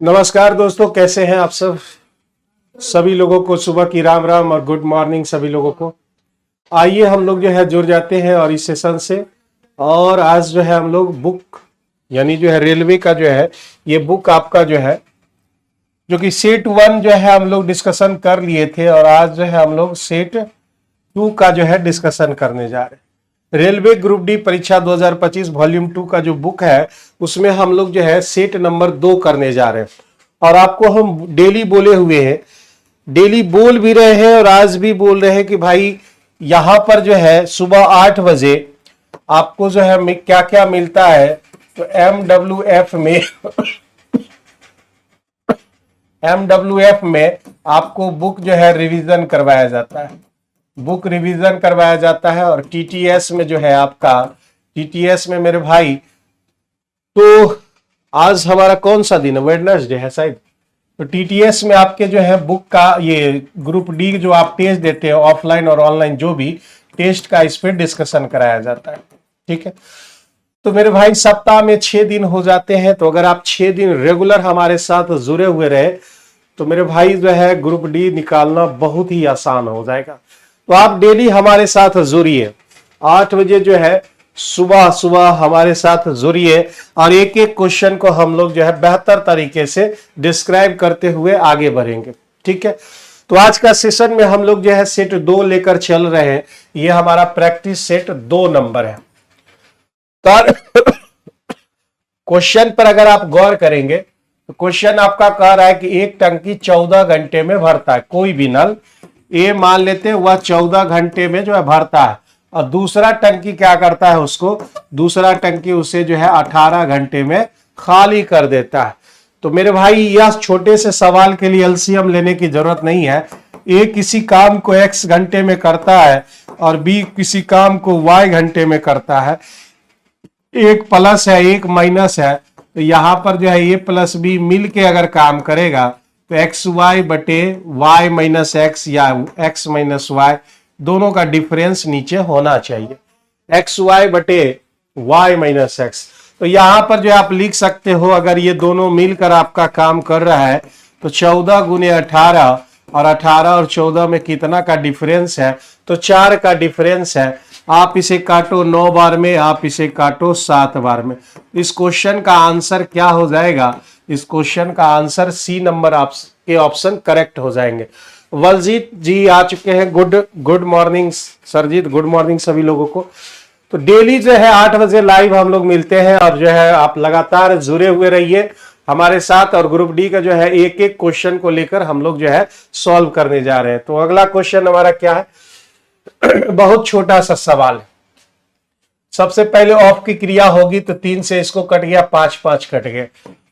नमस्कार दोस्तों, कैसे हैं आप सब। सभी लोगों को सुबह की राम राम और गुड मॉर्निंग सभी लोगों को। आइए हम लोग जो है जुड़ जाते हैं और इस सेशन से। और आज जो है हम लोग बुक यानी जो है रेलवे का जो है ये बुक आपका जो है जो कि सेट 1 जो है हम लोग डिस्कशन कर लिए थे, और आज जो है हम लोग सेट 2 का जो है डिस्कशन करने जा रहे हैं। रेलवे ग्रुप डी परीक्षा 2025 वॉल्यूम 2 का जो बुक है उसमें हम लोग जो है सेट नंबर 2 करने जा रहे हैं। और आपको हम डेली बोले हुए हैं, डेली बोल भी रहे हैं और आज भी बोल रहे हैं कि भाई यहां पर जो है सुबह 8 बजे आपको जो है क्या क्या मिलता है। तो एमडब्ल्यूएफ में आपको बुक जो है रिवीजन करवाया जाता है, बुक रिवीजन करवाया जाता है। और टीटीएस में जो है आपका टीटीएस में मेरे भाई, तो आज हमारा कौन सा दिन है, वेडनेसडे है शायद। तो टीटीएस में आपके जो है बुक का ये ग्रुप डी जो आप टेस्ट देते हैं ऑफलाइन और ऑनलाइन जो भी टेस्ट का, इस पर डिस्कशन कराया जाता है। ठीक है, तो मेरे भाई सप्ताह में 6 दिन हो जाते हैं। तो अगर आप 6 दिन रेगुलर हमारे साथ जुड़े हुए रहे तो मेरे भाई जो है ग्रुप डी निकालना बहुत ही आसान हो जाएगा। तो आप डेली हमारे साथ जुड़िए, 8 बजे जो है सुबह सुबह हमारे साथ जुड़िए और एक एक क्वेश्चन को हम लोग जो है बेहतर तरीके से डिस्क्राइब करते हुए आगे बढ़ेंगे। ठीक है, तो आज का सेशन में हम लोग जो है सेट 2 लेकर चल रहे हैं। ये हमारा प्रैक्टिस सेट 2 नंबर है। तो क्वेश्चन पर अगर आप गौर करेंगे तो क्वेश्चन आपका कह रहा है कि एक टंकी 14 घंटे में भरता है, कोई भी नल ए मान लेते हैं वह 14 घंटे में जो है भरता है, और दूसरा टंकी क्या करता है, उसको दूसरा टंकी उसे जो है 18 घंटे में खाली कर देता है। तो मेरे भाई यह छोटे से सवाल के लिए एलसीएम लेने की जरूरत नहीं है। ए किसी काम को x घंटे में करता है और बी किसी काम को y घंटे में करता है। एक प्लस है एक माइनस है, तो यहां पर जो है ए प्लस बी मिल के अगर काम करेगा तो एक्स वाई बटे वाई माइनस एक्स या एक्स माइनस वाई दोनों का डिफरेंस नीचे होना चाहिए, एक्स वाई बटे वाई माइनस एक्स। तो यहां पर जो आप लिख सकते हो, अगर ये दोनों मिलकर आपका काम कर रहा है तो 14 गुने 18, और 18 और 14 में कितना का डिफरेंस है, तो 4 का डिफरेंस है। आप इसे काटो 9 बार में, आप इसे काटो 7 बार में। इस क्वेश्चन का आंसर क्या हो जाएगा, इस क्वेश्चन का आंसर सी नंबर के ऑप्शन करेक्ट हो जाएंगे। वलजीत जी आ चुके हैं, good morning Sarjeet, good morning सभी लोगों को। तो डेली जो है 8 बजे लाइव हम लोग मिलते हैं और जो है आप लगातार जुड़े हुए रहिए हमारे साथ। और ग्रुप डी का जो है एक एक क्वेश्चन को लेकर हम लोग जो है सॉल्व करने जा रहे हैं। तो अगला क्वेश्चन हमारा क्या है, बहुत छोटा सा सवाल है। सबसे पहले ऑफ की क्रिया होगी तो 3 से इसको कट गया, 5 5 कट गए,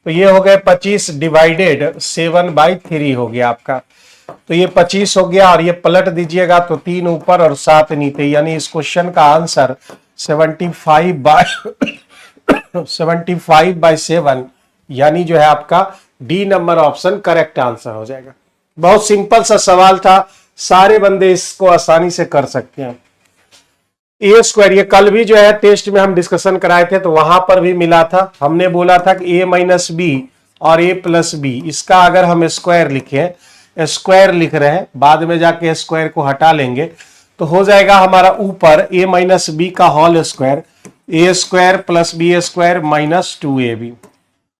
तो ये हो गए 25 डिवाइडेड 7/3 हो गया आपका। तो ये 25 हो गया और ये पलट दीजिएगा तो 3 ऊपर और 7 नीचे, यानी इस क्वेश्चन का आंसर 75/7 यानी जो है आपका D number option correct answer हो जाएगा। बहुत सिंपल सा सवाल था, सारे बंदे इसको आसानी से कर सकते हैं। ए स्क्वायर, ये कल भी जो है टेस्ट में हम डिस्कशन कराए थे तो वहां पर भी मिला था। हमने बोला था कि ए माइनस बी और ए प्लस बी, इसका अगर हम स्क्वायर लिखें, स्क्वायर लिख रहे हैं, बाद में जाके स्क्वायर को हटा लेंगे तो हो जाएगा हमारा ऊपर ए माइनस बी का whole square, A square plus B square minus 2ab,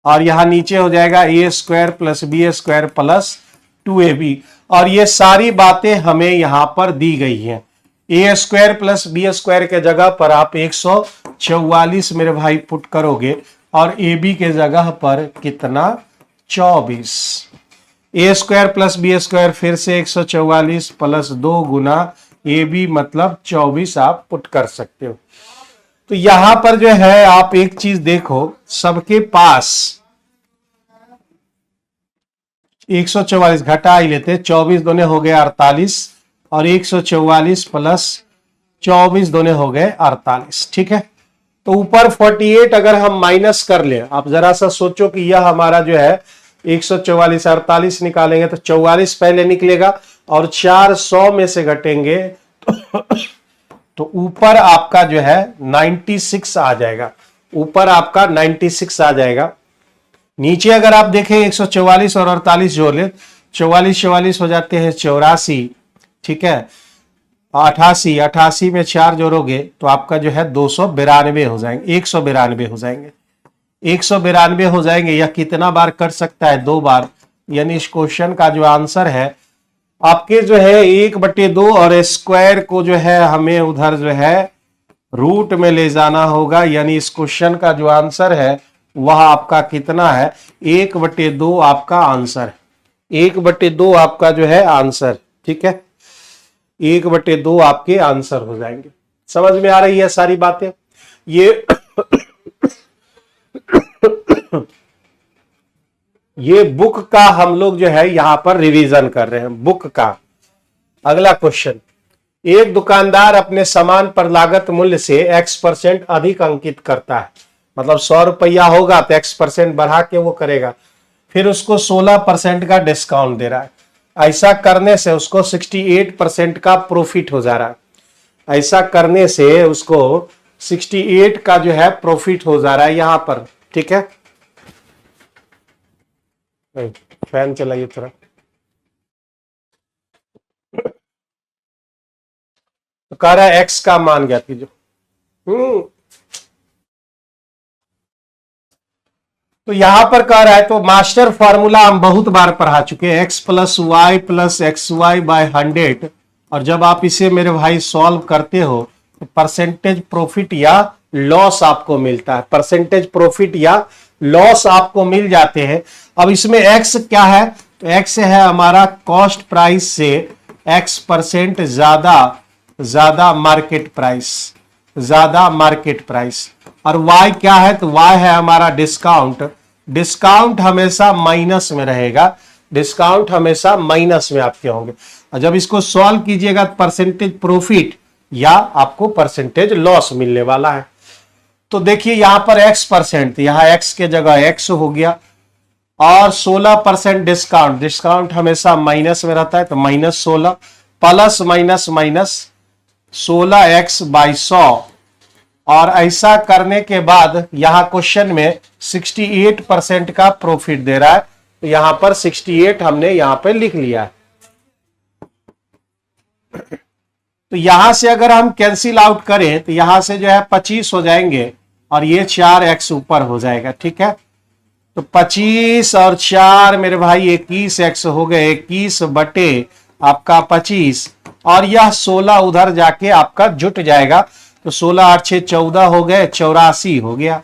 और यहां नीचे हो जाएगा A square plus B square plus 2ab। और ये सारी बातें हमें यहां पर दी गई हैं। ए स्क्वायर प्लस बी स्क्वायर के जगह पर आप 144 मेरे भाई पुट करोगे और ए बी के जगह पर कितना, 24। ए स्क्वायर प्लस बी स्क्वायर फिर से 144 प्लस 2 गुना ए बी मतलब 24 आप पुट कर सकते हो। तो यहां पर जो है आप एक चीज देखो, सबके पास 144 घटा ही लेते, 24 दोने हो गए 48 और 144 प्लस 24 दोने हो गए 48। ठीक है, तो ऊपर 48 अगर हम माइनस कर ले, आप जरा सा सोचो कि यह हमारा जो है 144 48 निकालेंगे तो 44 पहले निकलेगा और 400 में से घटेंगे तो ऊपर आपका जो है 96 आ जाएगा, ऊपर आपका 96 आ जाएगा। नीचे अगर आप देखें 144 और 48 जोड़ ले, 44 हो जाते हैं 84, ठीक है, 88, 88 में 4 जोड़ोगे तो आपका जो है 292 हो जाएंगे, 192 हो जाएंगे, 192 हो जाएंगे। यह कितना बार कर सकता है? 2 बार। यानी इस क्वेश्चन का जो आंसर है आपके जो है 1/2 और स्क्वायर को जो है हमें उधर जो है रूट में ले जाना होगा। यानी इस क्वेश्चन का जो आंसर है वह आपका कितना है? 1/2 आपका आंसर है, 1/2 आपका जो है आंसर, ठीक है, 1/2 आपके आंसर हो जाएंगे। समझ में आ रही है सारी बातें? ये बुक का हम लोग जो है यहां पर रिवीजन कर रहे हैं, बुक का। अगला क्वेश्चन, एक दुकानदार अपने सामान पर लागत मूल्य से X% अधिक अंकित करता है, मतलब 100 रुपया होगा तो X% बढ़ा के वो करेगा, फिर उसको 16% का डिस्काउंट दे रहा है। ऐसा करने से उसको 68% का प्रॉफिट हो जा रहा है। ऐसा करने से उसको 68 का जो है प्रॉफिट हो जा रहा है यहां पर, ठीक है। फैन चलाइए थोड़ा। तो कह रहा है एक्स का मान ज्ञात कीजिए। तो यहां पर कह रहा है, तो मास्टर फार्मूला हम बहुत बार पढ़ा चुके हैं, x + y + xy/100। और जब आप इसे मेरे भाई सॉल्व करते हो तो परसेंटेज प्रॉफिट या लॉस आपको मिलता है, परसेंटेज प्रॉफिट या लॉस आपको मिल जाते हैं। अब इसमें x क्या है? तो x है हमारा कॉस्ट प्राइस से x% ज्यादा मार्केट प्राइस, ज्यादा मार्केट प्राइस। और y क्या है? तो y है हमारा डिस्काउंट। डिस्काउंट हमेशा माइनस में रहेगा, डिस्काउंट हमेशा माइनस में आपके होंगे। और जब इसको सॉल्व कीजिएगा तो परसेंटेज प्रॉफिट या आपको परसेंटेज लॉस मिलने वाला है। तो देखिए यहां पर x%, यहां x के जगह x हो गया, और 16% डिस्काउंट, डिस्काउंट हमेशा माइनस में रहता है तो -16 प्लस माइनस 16x/100। और ऐसा करने के बाद यहां क्वेश्चन में 68% का प्रॉफिट दे रहा है, तो यहां पर 68 हमने यहां पे लिख लिया है। तो यहां से अगर हम कैंसिल आउट करें तो यहां से जो है 25 हो जाएंगे और ये 4x ऊपर हो जाएगा, ठीक है। तो 25 और 4 मेरे भाई 21x हो गए, 21 बटे आपका 25, और यह 16 उधर जाके आपका जुट जाएगा। तो 16 8 6 14 हो गए, 84 हो गया।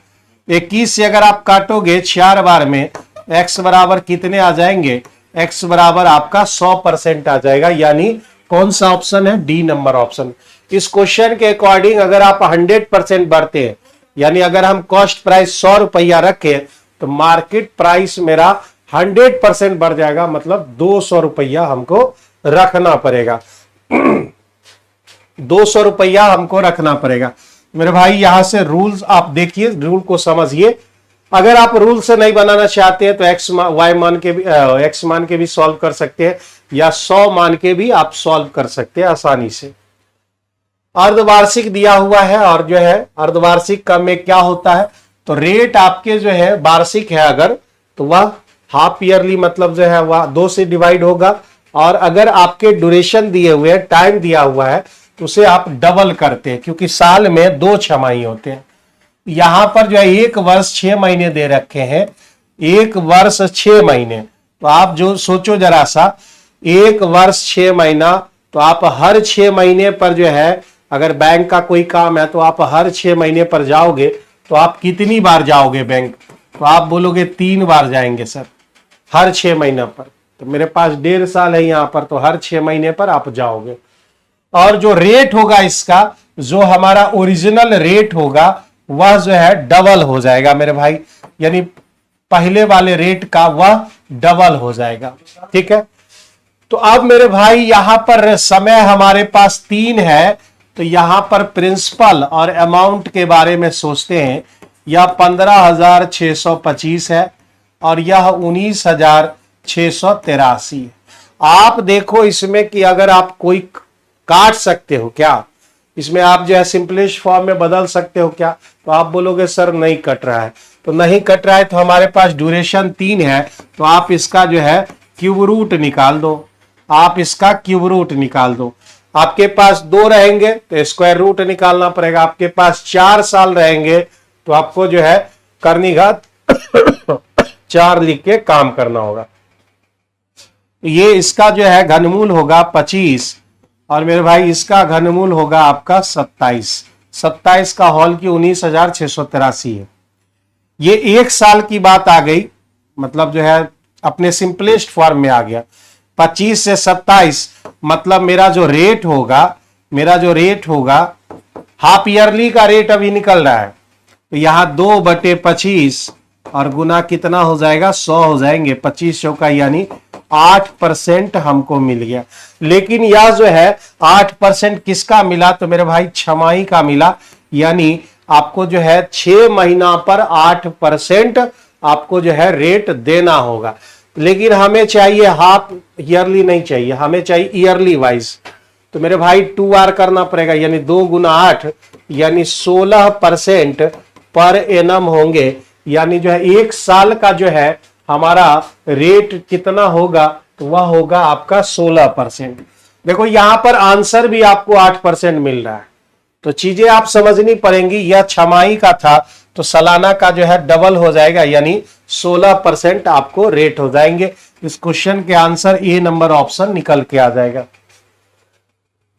21 से अगर आप काटोगे 4 बार में, x बराबर कितने आ जाएंगे? x बराबर आपका 100% आ जाएगा। यानी कौन सा ऑप्शन है? D number option. इस क्वेश्चन के अकॉर्डिंग अगर आप 100% बढ़ते हैं, यानी अगर हम कॉस्ट प्राइस 100 रुपया रखें तो मार्केट प्राइस मेरा 100% बढ़ जाएगा, मतलब 200 रुपया हमको रखना पड़ेगा। 200 रुपया हमको रखना पड़ेगा। मेरे भाई यहां से रूल्स आप देखिए, रूल को समझिए। अगर आप रूल से नहीं बनाना चाहते हैं तो x मान के भी सॉल्व कर सकते हैं, या 100 मान के भी आप सॉल्व कर सकते हैं आसानी से। अर्धवार्षिक दिया हुआ है, और जो है अर्धवार्षिक का में क्या होता है? तो रेट आपके जो है वार्षिक है अगर, तो वह हाफ ईयरली मतलब जो है वह 2 से डिवाइड होगा। और अगर आपके ड्यूरेशन दिए हुए हैं, टाइम दिया हुआ है, तो उसे आप डबल करते हैं, क्योंकि साल में 2 छमाही होते हैं। यहां पर जो है 1 वर्ष 6 महीने दे रखे हैं, 1 वर्ष 6 महीने। तो आप जो सोचो जरा सा, 1 वर्ष 6 महीना, तो आप हर 6 महीने पर जो है, अगर बैंक का कोई काम है तो आप हर 6 महीने पर जाओगे, तो आप कितनी बार जाओगे बैंक? तो आप बोलोगे 3 बार जाएंगे सर, हर 6 महीना पर। तो मेरे पास 1.5 साल है यहां पर, तो हर 6 महीने पर आप जाओगे। और जो रेट होगा इसका, जो हमारा ओरिजिनल रेट होगा, वह जो है डबल हो जाएगा मेरे भाई, यानी पहले वाले रेट का वह डबल हो जाएगा, ठीक है। तो अब मेरे भाई यहां पर समय हमारे पास 3 है, तो यहां पर प्रिंसिपल और अमाउंट के बारे में सोचते हैं। यह 15,625 है और यह 19,683 है। आप देखो इसमें कि अगर आप कोई काट सकते हो क्या, इसमें आप जो है सिंपलेस्ट फॉर्म में बदल सकते हो क्या? तो आप बोलोगे सर नहीं कट रहा है। तो नहीं कट रहा है, तो हमारे पास ड्यूरेशन 3 है, तो आप इसका जो है क्यूब रूट निकाल दो। आप इसका क्यूब रूट निकाल दो। आपके पास 2 रहेंगे तो स्क्वायर रूट निकालना पड़ेगा। आपके पास 4 साल रहेंगे तो आपको जो है करनी घात 4 लिख के काम करना होगा। ये इसका जो है घनमूल होगा 25 और मेरे भाई इसका घनमूल होगा आपका 27। 27 का हॉल की 19,683 है। ये 1 साल की बात आ गई, मतलब जो है अपने सिंपलेस्ट फॉर्म में आ गया। 25 से 27 मतलब मेरा जो रेट होगा हाफ ईयरली का रेट अभी निकल रहा है, तो यहां 2/25 और गुना कितना हो जाएगा 100 हो जाएंगे। 25 का यानी 8% हमको मिल गया। लेकिन यह जो है 8% किसका मिला, तो मेरे भाई छमाही का मिला। यानी आपको जो है 6 महीना पर 8% आपको जो है रेट देना होगा। लेकिन हमें चाहिए हाफ ईयरली नहीं चाहिए, हमें चाहिए ईयरली वाइज। तो मेरे भाई 2R करना पड़ेगा, यानी 2 गुना 8 यानी 16% पर एनम होंगे। यानी जो है 1 साल का जो है हमारा रेट कितना होगा, तो वह होगा आपका 16%। देखो यहां पर आंसर भी आपको 8% मिल रहा है, तो चीजें आप समझनी पड़ेंगी। यह छमाही का था तो सालाना का जो है डबल हो जाएगा, यानी 16% आपको रेट हो जाएंगे। इस क्वेश्चन के आंसर ए नंबर ऑप्शन निकल के आ जाएगा।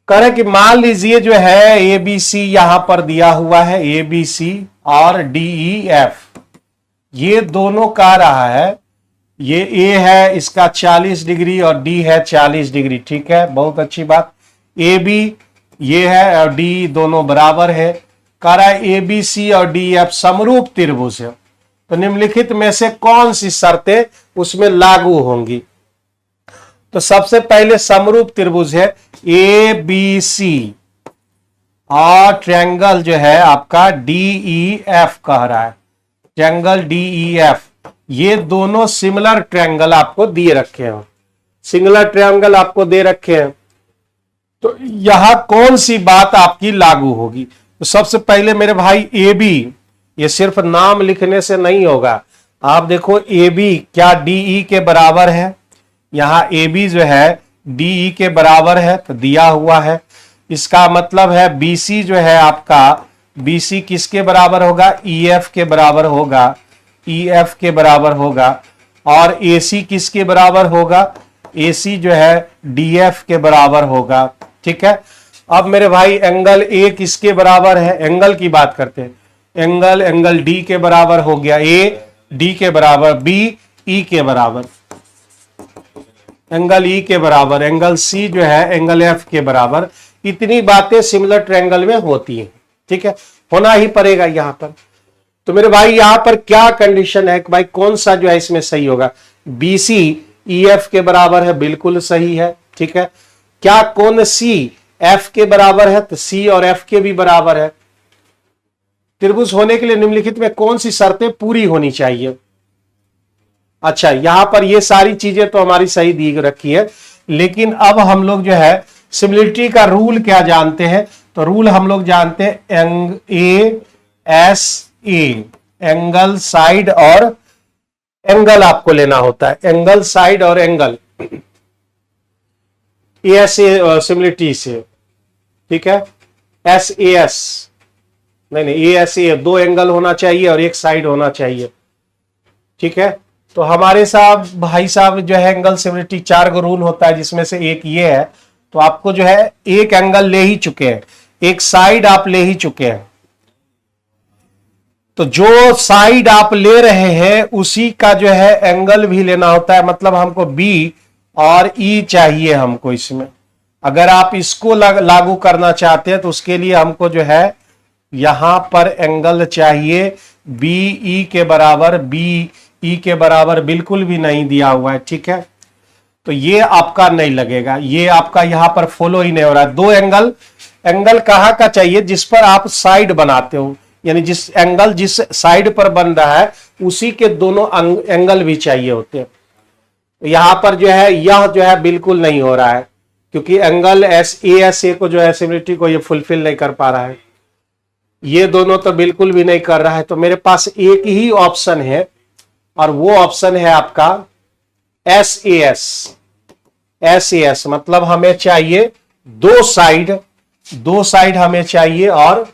कह रहे कि मान लीजिए जो है ABC यहां पर दिया हुआ है, ABC और DEF ये दोनों का रहा है। ये A है इसका 40 डिग्री और D है 40 डिग्री, ठीक है, बहुत अच्छी बात। AB ये है और D दोनों बराबर है। कह रहा है ABC और DEF समरूप त्रिभुज है, तो निम्नलिखित में से कौन सी शर्तें उसमें लागू होंगी। तो सबसे पहले समरूप त्रिभुज है ABC और ट्रायंगल जो है आपका DEF कह रहा है, ट्रायंगल DEF। ये दोनों सिमिलर ट्रायंगल आपको दिए रखे हैं, सिमिलर ट्रायंगल आपको दे रखे हैं। तो यहां कौन सी बात आपकी लागू होगी। तो सबसे पहले मेरे भाई AB, ये सिर्फ नाम लिखने से नहीं होगा। आप देखो AB क्या DE के बराबर है, यहां AB जो है DE के बराबर है, तो दिया हुआ है। इसका मतलब है BC जो है आपका, BC किसके बराबर होगा, EF के बराबर होगा, EF के बराबर होगा। और AC किसके बराबर होगा, AC जो है DF के बराबर होगा, ठीक है। अब मेरे भाई एंगल A किसके बराबर है, एंगल की बात करते हैं। एंगल D के बराबर हो गया, A D के बराबर, B E के बराबर, एंगल E के बराबर, एंगल C जो है एंगल F के बराबर। इतनी बातें सिमिलर ट्रायंगल में होती हैं, ठीक है, होना ही पड़ेगा यहां पर। तो मेरे भाई यहां पर क्या कंडीशन है कि भाई कौन सा जो है इसमें सही होगा। BC EF के बराबर है, बिल्कुल सही है, ठीक है। क्या कोण C F के बराबर है, तो C और F के भी बराबर है। त्रिभुज होने के लिए निम्नलिखित में कौन सी शर्तें पूरी होनी चाहिए। अच्छा, यहां पर ये सारी चीजें तो हमारी सही दी रखी है, लेकिन अब हम लोग जो है सिमिलरिटी का रूल क्या जानते हैं। तो रूल हम लोग जानते हैं ASA, एंगल साइड और एंगल आपको लेना होता है, एंगल साइड और एंगल ASA सिमिलरिटी से, ठीक है। SAS नहीं ASA 2 एंगल होना चाहिए और 1 साइड होना चाहिए, ठीक है। तो हमारे साहब भाई साहब जो है एंगल सिमिलरिटी 4 का रूल होता है, जिसमें से एक ये है। तो आपको जो है एक एंगल ले ही चुके हैं, एक साइड आप ले ही चुके हैं। तो जो साइड आप ले रहे हैं उसी का जो है एंगल भी लेना होता है। मतलब हमको B और E चाहिए हमको इसमें। अगर आप इसको लागू करना चाहते हैं तो उसके लिए हमको जो है यहां पर एंगल चाहिए BE के बराबर, BE के बराबर बिल्कुल भी नहीं दिया हुआ है, ठीक है। तो ये आपका नहीं लगेगा, ये आपका यहां पर फॉलो ही नहीं हो रहा है। 2 एंगल कहां का चाहिए, जिस पर आप साइड बनाते हो, यानी जिस एंगल जिस साइड पर बन रहा है उसी के दोनों एंगल भी चाहिए होते हैं। यहां पर जो है यह जो है बिल्कुल नहीं हो रहा है, क्योंकि एंगल ASA को जो है सिमिलरिटी को ये फुलफिल नहीं कर पा रहा है। ये दोनों तो बिल्कुल भी नहीं कर रहा है, तो मेरे पास एक ही ऑप्शन है और वो ऑप्शन है आपका SAS। SAS मतलब हमें चाहिए दो साइड हमें चाहिए और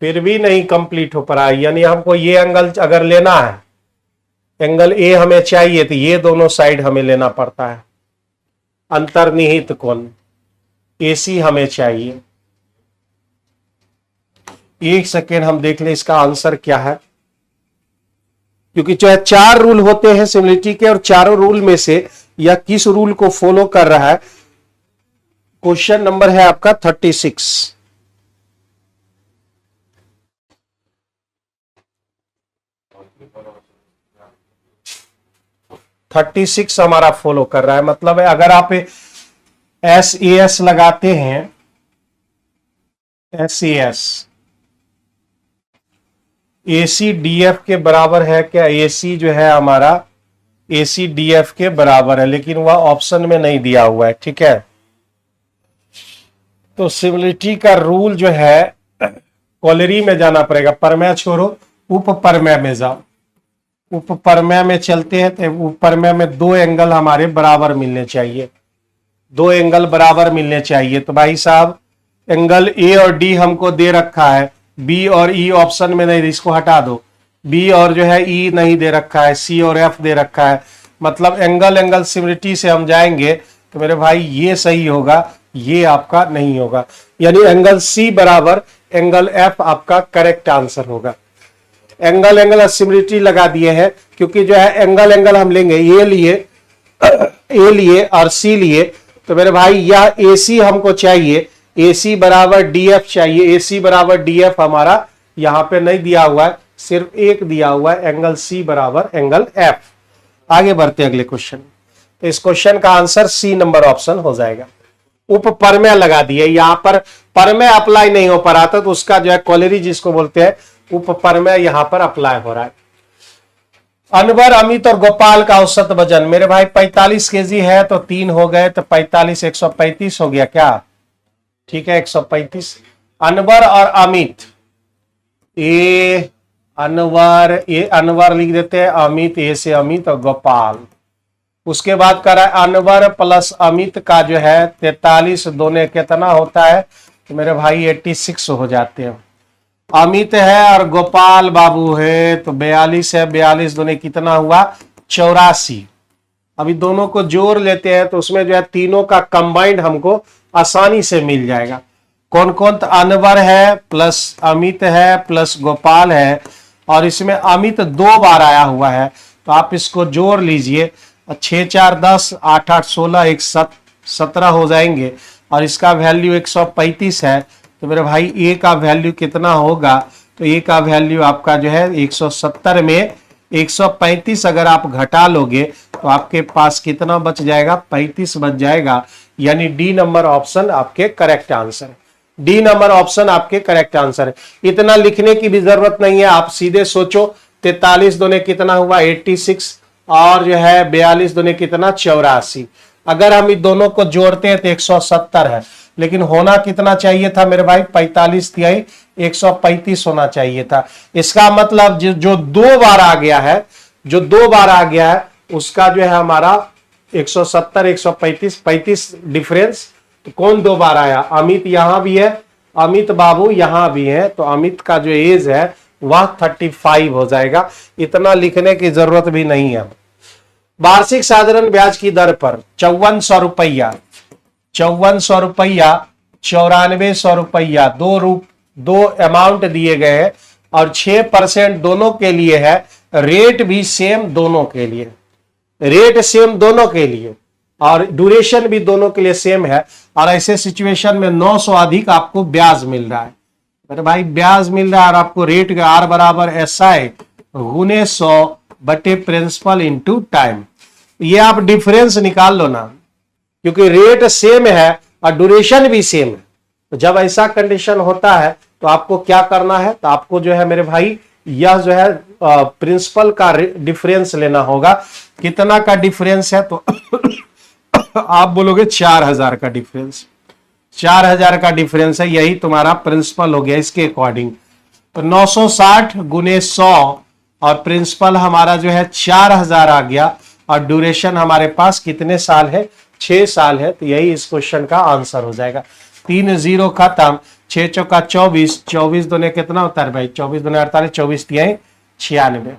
फिर भी नहीं कंप्लीट हो पा रहा है। यानी हमको ये एंगल अगर लेना है, एंगल ए हमें चाहिए, तो ये दोनों साइड हमें लेना पड़ता है। अंतर्निहित कोण AC हमें चाहिए। एक सेकेंड हम देख लें इसका आंसर क्या है, क्योंकि जो है 4 रूल होते हैं सिमिलरिटी के, और चारों रूल में से यह किस रूल को फॉलो कर रहा है। क्वेश्चन नंबर है आपका 36। 36 हमारा फॉलो कर रहा है। मतलब है अगर आप SAS लगाते हैं, SAS AC DF के बराबर है क्या? AC जो है हमारा AC DF के बराबर है, लेकिन वह ऑप्शन में नहीं दिया हुआ है। ठीक है, तो सिमिलरिटी का रूल जो है कॉलरी में जाना पड़ेगा। परमेय छोड़ो, उप परमेय में जाओ। उप परमेय में चलते हैं तो उप परमेय में दो एंगल हमारे बराबर मिलने चाहिए, दो एंगल बराबर मिलने चाहिए। तो भाई साहब एंगल A और D हमको दे रखा है, B और E ऑप्शन में नहीं, इसको हटा दो। B और जो है E नहीं दे रखा है, C और F दे रखा है। मतलब एंगल सिमिलरिटी से हम जाएंगे तो मेरे भाई ये सही होगा, ये आपका नहीं होगा। यानी एंगल C बराबर एंगल F आपका करेक्ट आंसर होगा। एंगल सिमिलरिटी लगा दिए हैं, क्योंकि जो है एंगल हम लेंगे A लिए और C लिए, तो मेरे भाई यह AC हमको चाहिए, AC बराबर DF चाहिए। AC बराबर DF हमारा यहां पे नहीं दिया हुआ है, सिर्फ एक दिया हुआ है, एंगल C बराबर एंगल F। आगे बढ़ते अगले क्वेश्चन। तो इस क्वेश्चन का आंसर C नंबर ऑप्शन हो जाएगा। उप परमेय लगा दिए, यहां पर परमेय अप्लाई नहीं हो पा रहा था, तो उसका जो है कॉलरी जिसको बोलते हैं उप परमेय यहां पर अप्लाई हो रहा है। अनवर, अमित और गोपाल का औसत वजन मेरे भाई 45 केजी है, तो 3 हो गए, तो 45 135 हो गया क्या? ठीक है, 135। अनवर और अमित, ए अनवर लिख देते हैं, अमित ए से अमित और गोपाल। उसके बाद करा अनवर प्लस अमित का जो है 43, दोनों कितना होता है? तो मेरे भाई 86 हो जाते हैं। अमित है और गोपाल बाबू है, तो 42 है, 42 दोनों कितना हुआ? 84। अभी दोनों को जोड़ लेते हैं तो उसमें जो है तीनों का कंबाइंड हमको आसानी से मिल जाएगा। कौन कौन? तो अनवर है प्लस अमित है प्लस गोपाल है, और इसमें अमित 2 बार आया हुआ है, तो आप इसको जोड़ लीजिए। 6 4 10, 8 8 16, 1 17 हो जाएंगे, और इसका वैल्यू 135 है। तो मेरे भाई ए का वैल्यू कितना होगा? तो ए का वैल्यू आपका जो है 170 में 135 अगर आप घटा लोगे तो आपके पास कितना बच जाएगा? 35 बच जाएगा। यानी डी नंबर ऑप्शन आपके करेक्ट आंसर है। डी नंबर ऑप्शन आपके करेक्ट आंसर है। इतना लिखने की भी जरूरत नहीं है, आप सीधे सोचो। 43 दोने कितना हुआ? 86, और जो है 42 दोने कितना? 84। अगर हम इन दोनों को जोड़ते हैं तो 170 है, लेकिन होना कितना चाहिए था मेरे भाई? 45 तिहाई 135 होना चाहिए था। इसका मतलब जो 2 बार आ गया है, जो 2 बार आ गया है उसका जो है हमारा 170 135 35 डिफरेंस। तो कौन 2 बार आया? अमित यहां भी है, अमित बाबू यहां भी है, तो अमित का जो एज है वह 35 हो जाएगा। इतना लिखने की जरूरत भी नहीं है। वार्षिक साधारण ब्याज की दर पर 5400 रुपया, 5400 रुपया, 9400 रुपया, दो अमाउंट दिए गए हैं, और 6% दोनों के लिए है। रेट भी सेम दोनों के लिए, रेट सेम दोनों के लिए, और ड्यूरेशन भी दोनों के लिए सेम है। और ऐसे सिचुएशन में 900 अधिक आपको ब्याज मिल रहा है। अरे भाई ब्याज मिल रहा है और आपको रेट का आर बराबर SI गुने 100 बटे प्रिंसिपल इंटू टाइम। ये आप डिफरेंस निकाल लो ना, क्योंकि रेट सेम है और ड्यूरेशन भी सेम है। तो जब ऐसा कंडीशन होता है तो आपको क्या करना है? तो आपको जो है मेरे भाई यह जो है प्रिंसिपल का डिफरेंस लेना होगा। कितना का डिफरेंस है? तो आप बोलोगे 4000 का डिफरेंस। 4000 का डिफरेंस है, यही तुम्हारा प्रिंसिपल हो गया इसके अकॉर्डिंग। तो 960 गुने 100 और प्रिंसिपल हमारा जो है 4000 आ गया, और ड्यूरेशन हमारे पास कितने साल है, 6 साल है। तो यही इस क्वेश्चन का आंसर हो जाएगा। 3 0 खत्म, 6 चौका 24, 24 दूने कितना होता है भाई, 24 दूने 48, 24 तिहाई 96,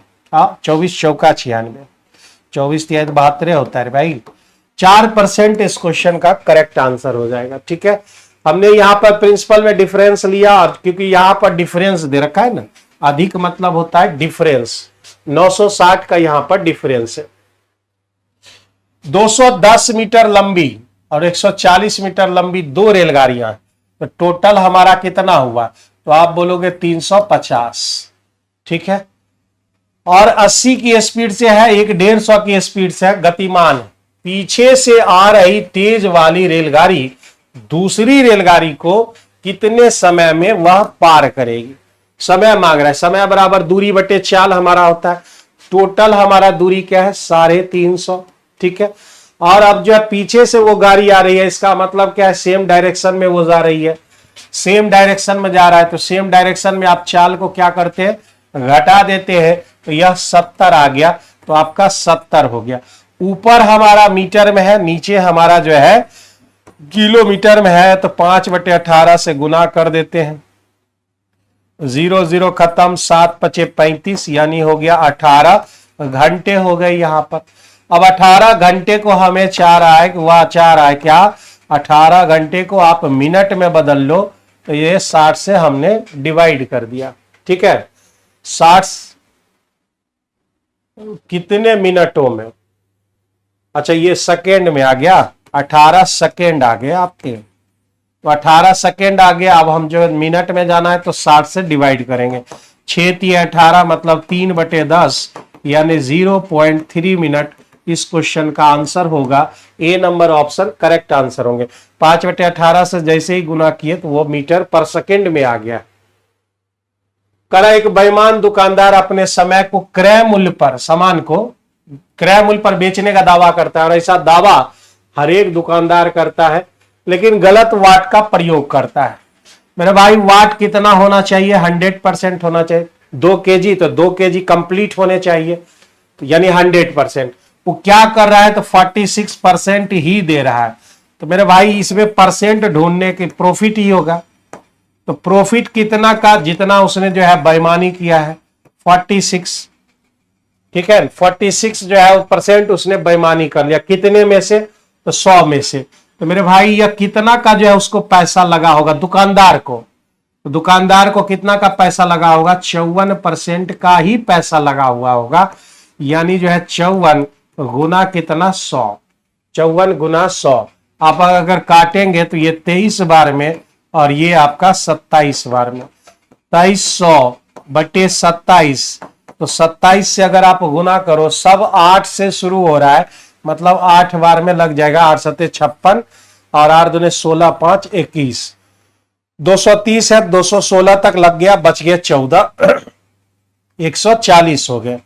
24 चौका 96, 24 तिहाई 72 होता है भाई। 4% इस क्वेश्चन का करेक्ट आंसर हो जाएगा। ठीक है, हमने यहाँ पर प्रिंसिपल में डिफरेंस लिया, और क्योंकि यहाँ पर डिफरेंस दे रखा है ना, अधिक मतलब होता है डिफरेंस, 960 का यहाँ पर डिफरेंस है। 210 मीटर लंबी और 140 मीटर लंबी 2 रेलगाड़ियां, तो टोटल हमारा कितना हुआ, तो आप बोलोगे 350। ठीक है, और 80 की स्पीड से है, एक 150 की स्पीड से है, गतिमान है। पीछे से आ रही तेज वाली रेलगाड़ी दूसरी रेलगाड़ी को कितने समय में वह पार करेगी। समय मांग रहा है, समय बराबर दूरी बटे चाल हमारा होता है। टोटल हमारा दूरी क्या है, 350। ठीक है, और अब जो है पीछे से वो गाड़ी आ रही है, इसका मतलब क्या है, सेम डायरेक्शन में वो जा रही है, सेम डायरेक्शन में जा रहा है। तो सेम डायरेक्शन में आप चाल को क्या करते हैं, घटा देते हैं, तो यह 70 आ गया, तो आपका 70 हो गया। ऊपर हमारा मीटर में है, नीचे हमारा जो है किलोमीटर में है, तो 5/18 से गुना कर देते हैं। 0 0 खत्म, 7 5 35, यानी हो गया 18 घंटे हो गए यहाँ पर। अब 18 घंटे को हमें 4 आए, वह 4 आए क्या, 18 घंटे को आप मिनट में बदल लो, तो ये 60 से हमने डिवाइड कर दिया। ठीक है, 60 कितने मिनटों में, अच्छा ये सेकेंड में आ गया, 18 सेकेंड आ गए आपके, तो 18 सेकेंड आ गया। अब हम जो मिनट में जाना है तो 60 से डिवाइड करेंगे, 6 3 18 मतलब 3/10, यानी 0.3 मिनट इस क्वेश्चन का आंसर होगा। ए नंबर ऑप्शन करेक्ट आंसर होंगे। 5/18 से जैसे ही गुना किए तो वो मीटर पर सेकेंड में आ गया। करा, एक बेईमान दुकानदार अपने समय को क्रय मूल्य पर, सामान को क्रय मूल्य पर बेचने का दावा करता है, और ऐसा दावा हर एक दुकानदार करता है, लेकिन गलत वाट का प्रयोग करता है। मेरे भाई वाट कितना होना चाहिए, 100% होना चाहिए। 2 kg तो 2 kg कंप्लीट होने चाहिए, यानी 100%। वो क्या कर रहा है, तो 46% ही दे रहा है। तो मेरे भाई इसमें परसेंट ढूंढने के प्रॉफिट ही होगा, तो प्रॉफिट कितना का, जितना उसने जो है बेईमानी किया है 46। ठीक है, 46 जो है परसेंट उसने बेईमानी कर लिया, कितने में से, तो 100 में से। तो मेरे भाई यह कितना का जो है उसको पैसा लगा होगा दुकानदार को, तो दुकानदार को कितना का पैसा लगा होगा, 54% का ही पैसा लगा हुआ होगा, यानी जो है 54 गुना कितना, 100, 54 गुना 100। आप अगर काटेंगे तो ये 23 बार में, और ये आपका 27 बार में, 2300 बटे 27, तो 27 से अगर आप गुना करो, सब 8 से शुरू हो रहा है, मतलब 8 बार में लग जाएगा। 8 7 56 और 8 दूने 16 5 21, 230 है, 216 तक लग गया, बच गया 14, 140 हो गए।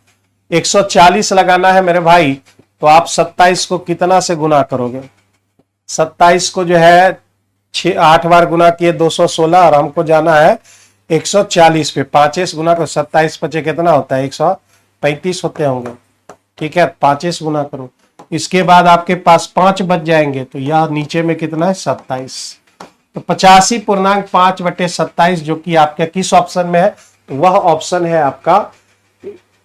140 लगाना है मेरे भाई, तो आप 27 को कितना से गुना करोगे, 27 को जो है 8 बार गुना किए 216, और हमको जाना है 140 पे, 5 से गुना करो, 27 5 कितना होता है, 135 होते होंगे। ठीक है, 5 से गुना करो, इसके बाद आपके पास 5 बच जाएंगे, तो यह नीचे में कितना है, 27। तो 85.5/27 जो कि आपके किस ऑप्शन में है, तो वह ऑप्शन है आपका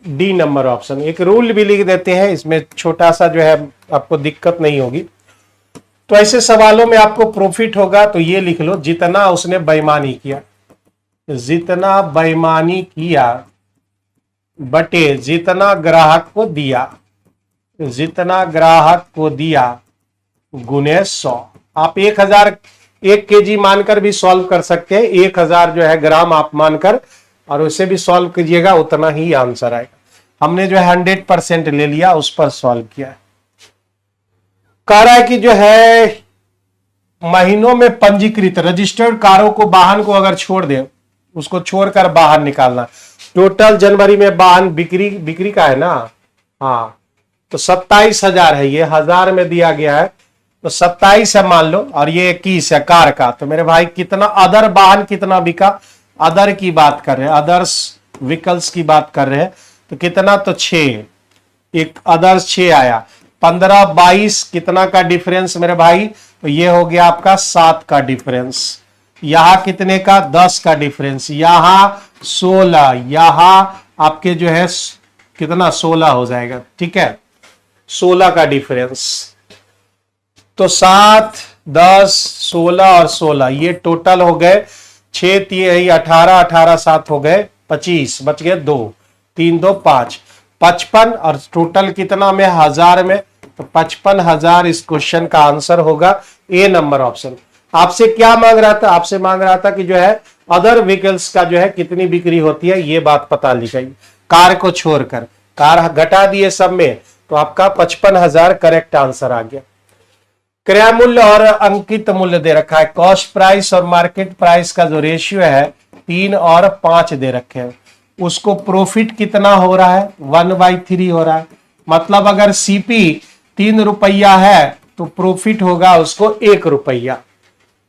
डी नंबर ऑप्शन। एक रूल भी लिख देते हैं इसमें, छोटा सा जो है आपको दिक्कत नहीं होगी। तो ऐसे सवालों में आपको प्रॉफिट होगा, तो ये लिख लो, जितना उसने बेईमानी किया, जितना बेईमानी किया बटे जितना ग्राहक को दिया, जितना ग्राहक को दिया गुने 100। आप 1 kg मानकर भी सॉल्व कर सकते हैं, 1000 जो है ग्राम आप मानकर, और उसे भी सॉल्व कीजिएगा, उतना ही आंसर आएगा। हमने जो है 100% ले लिया, उस पर सॉल्व किया है। कह रहा है कि जो है महीनों में पंजीकृत रजिस्टर्ड कारों को, वाहन को अगर छोड़ दे, उसको छोड़कर बाहर निकालना। टोटल जनवरी में वाहन बिक्री का है ना, हाँ, तो 27,000 है, ये 1000 में दिया गया है, तो 27 है मान लो, और ये 21 है कार का। तो मेरे भाई कितना अदर वाहन कितना बिका, अदर की बात कर रहे हैं, अदर्स व्हीकल्स की बात कर रहे हैं। तो कितना, तो 6, एक अदर्स 6 आया। 15 22 कितना का डिफरेंस मेरे भाई, तो ये हो गया आपका 7 का डिफरेंस। यहां कितने का, 10 का डिफरेंस। यहां 16, यहां आपके जो है कितना, 16 हो जाएगा। ठीक है, 16 का डिफरेंस। तो 7 10 16 और 16 ये टोटल हो गए 6 3 18, 18 7 हो गए 25, बच गए 2, 3 2 5, 55। और टोटल कितना में, 1000 में, तो 55,000 इस क्वेश्चन का आंसर होगा, ए नंबर ऑप्शन। आपसे क्या मांग रहा था, आपसे मांग रहा था कि जो है अदर व्हीकल्स का जो है कितनी बिक्री होती है, ये बात पता लिखाई, कार को छोड़कर। कार घटा दिए सब में, तो आपका 55,000 करेक्ट आंसर आ गया। क्रय मूल्य और अंकित मूल्य दे रखा है, कॉस्ट प्राइस और मार्केट प्राइस का जो रेशियो है 3 और 5 दे रखे हैं। उसको प्रॉफिट कितना हो रहा है, 1/3 हो रहा है। मतलब अगर सीपी 3 रुपया है तो प्रॉफिट होगा उसको 1 रुपया।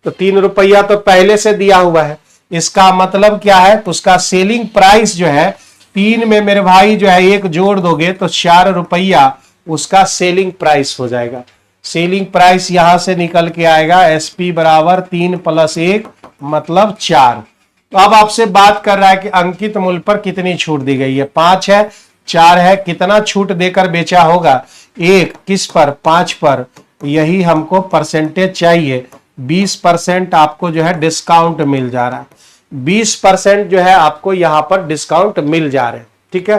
तो 3 रुपया तो पहले से दिया हुआ है, इसका मतलब क्या है, तो उसका सेलिंग प्राइस जो है 3 में मेरे भाई जो है 1 जोड़ दोगे तो 4 रुपया उसका सेलिंग प्राइस हो जाएगा। सेलिंग प्राइस यहां से निकल के आएगा एसपी बराबर 3 + 1 मतलब 4। तो अब आपसे बात कर रहा है कि अंकित मूल्य पर कितनी छूट दी गई है, 5 है 4 है, कितना छूट देकर बेचा होगा, 1 किस पर, 5 पर। यही हमको परसेंटेज चाहिए। 20% आपको जो है डिस्काउंट मिल जा रहा है, 20% जो है आपको यहां पर डिस्काउंट मिल जा रहे हैं। ठीक है,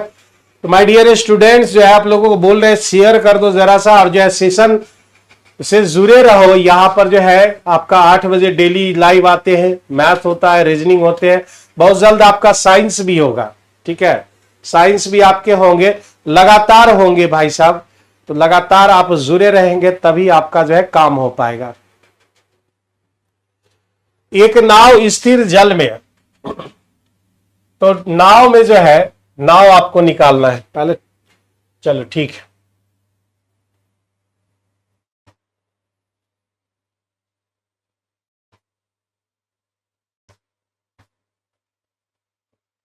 तो माय डियर स्टूडेंट्स जो है आप लोगों को बोल रहे हैं शेयर कर दो जरा सा, और जो है सेशन से जुड़े रहो। यहां पर जो है आपका 8 बजे डेली लाइव आते हैं, मैथ होता है, रीजनिंग होते हैं, बहुत जल्द आपका साइंस भी होगा। ठीक है, साइंस भी आपके होंगे, लगातार होंगे भाई साहब। तो लगातार आप जुड़े रहेंगे तभी आपका जो है काम हो पाएगा। एक नाव स्थिर जल में, तो नाव में जो है, नाव आपको निकालना है पहले। चलो ठीक है,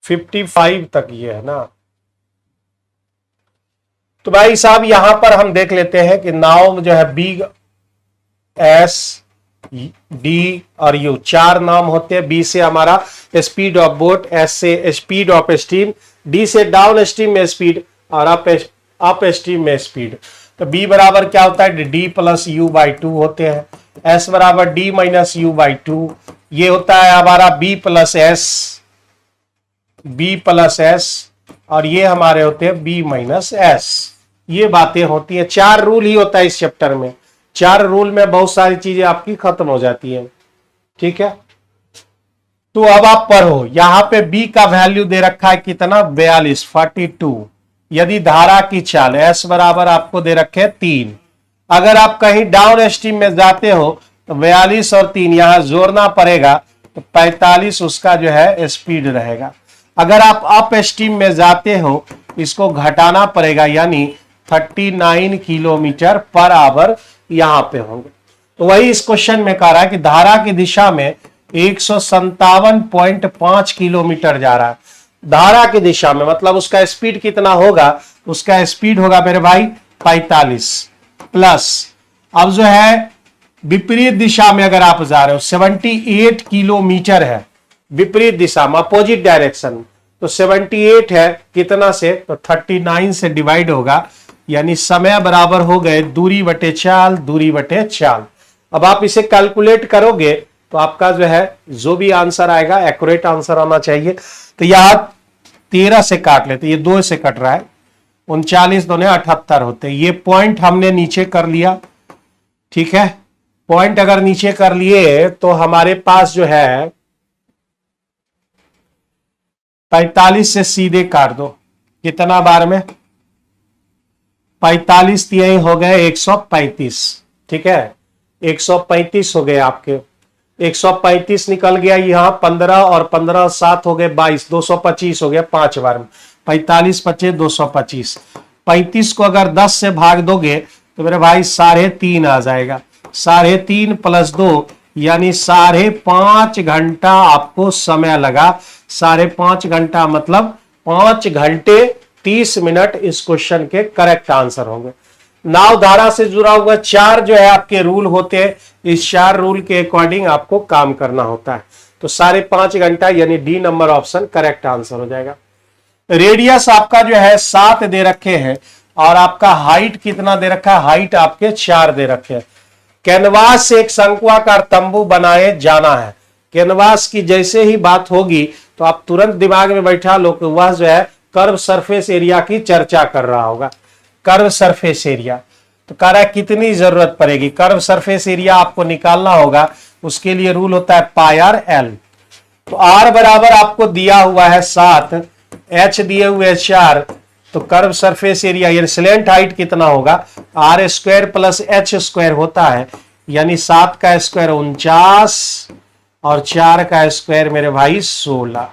$55 तक ये है ना। तो भाई साहब यहां पर हम देख लेते हैं कि नाव जो है बी एस डी और यू 4 नाम होते हैं। बी से हमारा स्पीड ऑफ बोट, एस से स्पीड ऑफ स्टीम, डी से डाउन स्ट्रीम में स्पीड, और अप स्ट्रीम में स्पीड। तो बी बराबर क्या होता है, डी + U/2 होते हैं। एस बराबर D - U/2, ये होता है हमारा B + S, और ये हमारे होते हैं B - S। ये बातें होती हैं, 4 रूल ही होता है इस चैप्टर में। 4 रूल में बहुत सारी चीजें आपकी खत्म हो जाती हैं। ठीक है, तो अब आप पढ़ो, यहां पे B का वैल्यू दे रखा है कितना, 42 यदि धारा की चाल, S बराबर आपको दे रखे 3। अगर आप कहीं डाउन स्ट्रीम में जाते हो तो 42 और 3 यहां जोड़ना पड़ेगा, तो 45 उसका जो है स्पीड रहेगा। अगर आप अप स्ट्रीम में जाते हो इसको घटाना पड़ेगा, यानी 39 किलोमीटर/आवर यहां पे होंगे। तो वही इस क्वेश्चन में कह रहा है कि धारा की दिशा में 157.5 किलोमीटर जा रहा है। धारा की दिशा में मतलब उसका स्पीड कितना होगा, उसका स्पीड होगा मेरे भाई 45 प्लस, अब जो है विपरीत दिशा में अगर आप जा रहे हो 78 किलोमीटर है, विपरीत दिशा में अपोजिट डायरेक्शन। तो 78 है कितना से, तो 39 से डिवाइड होगा, यानी समय बराबर हो गए दूरी बटे चाल, दूरी बटे चाल। अब आप इसे कैलकुलेट करोगे तो आपका जो है जो भी आंसर आएगा एक्यूरेट आंसर आना चाहिए। तो यहां 13 से काट लेते, ये 2 से कट रहा है, 39 2 78 होते हैं। ये पॉइंट हमने नीचे कर लिया। ठीक है, पॉइंट अगर नीचे कर लिए तो हमारे पास जो है 45 से सीधे काट दो, कितना बार में, 45 यही हो गए 135। ठीक है, 135 हो गए आपके, 135 निकल गया यहां 15 और 15 7 हो गए 22, 225 हो गया 5 बार में, 45 25 225। 35 को अगर 10 से भाग दोगे तो मेरे भाई 3.5 आ जाएगा। 3.5 + 2 यानी 5.5 घंटा आपको समय लगा। 5.5 घंटा मतलब 5 घंटे 30 मिनट इस क्वेश्चन के करेक्ट आंसर होंगे। नाव धारा से जुड़ा हुआ 4 जो है आपके रूल होते हैं, इस 4 रूल के अकॉर्डिंग आपको काम करना होता है। तो 5.5 घंटा यानी D number option correct answer हो जाएगा। रेडियस आपका जो है 7 दे रखे हैं और आपका हाइट कितना दे रखा है, हाइट आपके 4 दे रखे हैं। कैनवास से एक शंक्वाकार तंबू बनाए जाना है। कैनवास की जैसे ही बात होगी तो आप तुरंत दिमाग में बैठा लो कि वह जो है कर्व सरफेस एरिया की चर्चा कर रहा होगा। कर्व सरफेस एरिया तो कह रहा है कितनी जरूरत पड़ेगी, कर्व सरफेस एरिया आपको निकालना होगा। उसके लिए रूल होता है πr/l। तो r बराबर आपको दिया हुआ है 7, h दिए हुए 4, तो कर्व सरफेस एरिया यानी स्लैंट हाइट कितना होगा, r² + h² होता है, यानी 7 का स्क्वायर 49 और 4 का स्क्वायर मेरे भाई 16।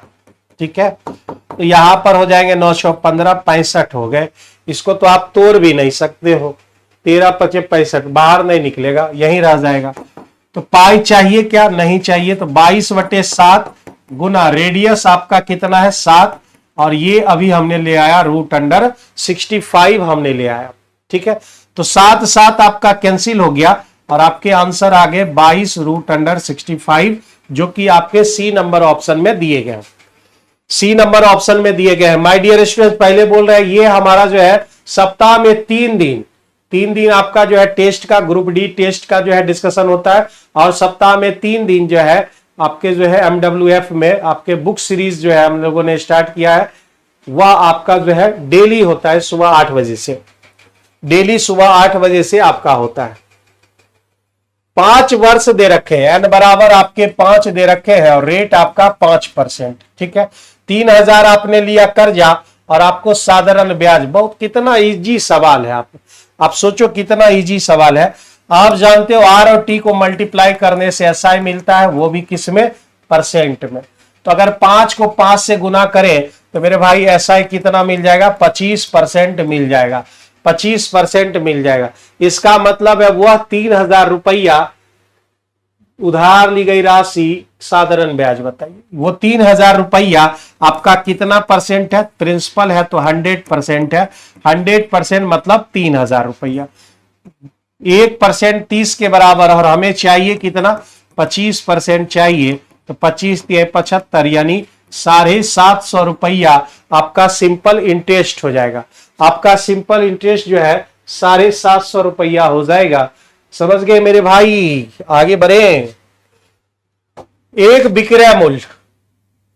ठीक है, तो यहां पर हो जाएंगे 9 × 15 65 हो गए। इसको तो आप तोड़ भी नहीं सकते हो, 13 × 5 65 बाहर नहीं निकलेगा, यहीं रह जाएगा। तो पाई चाहिए क्या, नहीं चाहिए, तो 22/7 गुना रेडियस आपका कितना है 7, और ये अभी हमने ले आया √65 हमने ले आया। ठीक है, तो 7 7 आपका कैंसिल हो गया और आपके आंसर आ गए 22 √65, जो कि आपके सी नंबर ऑप्शन में दिए गए। सी नंबर ऑप्शन में दिए गए हैं। माय डियर स्टूडेंट, पहले बोल रहे हैं ये हमारा जो है सप्ताह में 3 दिन आपका जो है टेस्ट का, ग्रुप डी टेस्ट का जो है डिस्कशन होता है, और सप्ताह में 3 दिन जो है आपके जो है MWF में आपके बुक सीरीज जो है हम लोगों ने स्टार्ट किया है, वह आपका जो है डेली होता है सुबह 8 बजे से, डेली सुबह 8 बजे से आपका होता है। 5 वर्ष दे रखे हैं, n बराबर आपके 5 दे रखे हैं और रेट आपका 5%। ठीक है, 3000 आपने लिया कर्जा और आपको साधारण ब्याज, बहुत कितना इजी सवाल है। आप सोचो कितना इजी सवाल है। आप जानते हो R और T को मल्टीप्लाई करने से SI मिलता है, वो भी किस में, परसेंट में। तो अगर 5 को 5 से गुना करें तो मेरे भाई SI कितना मिल जाएगा, 25% मिल जाएगा, 25% मिल जाएगा। इसका मतलब है वह 3000 रुपया उधार ली गई राशि साधारण ब्याज, बताइए वो 3000 रुपया आपका कितना परसेंट है, प्रिंसिपल है तो 100% है, 100% मतलब 3000 रुपया। 1% 30 के बराबर, और हमें चाहिए कितना, 25% चाहिए, तो 25 × 75 यानी 750 रुपया आपका सिंपल इंटरेस्ट हो जाएगा। आपका सिंपल इंटरेस्ट जो है 750 रुपया हो जाएगा। समझ गए मेरे भाई, आगे बढ़े। एक विक्रय मूल्य,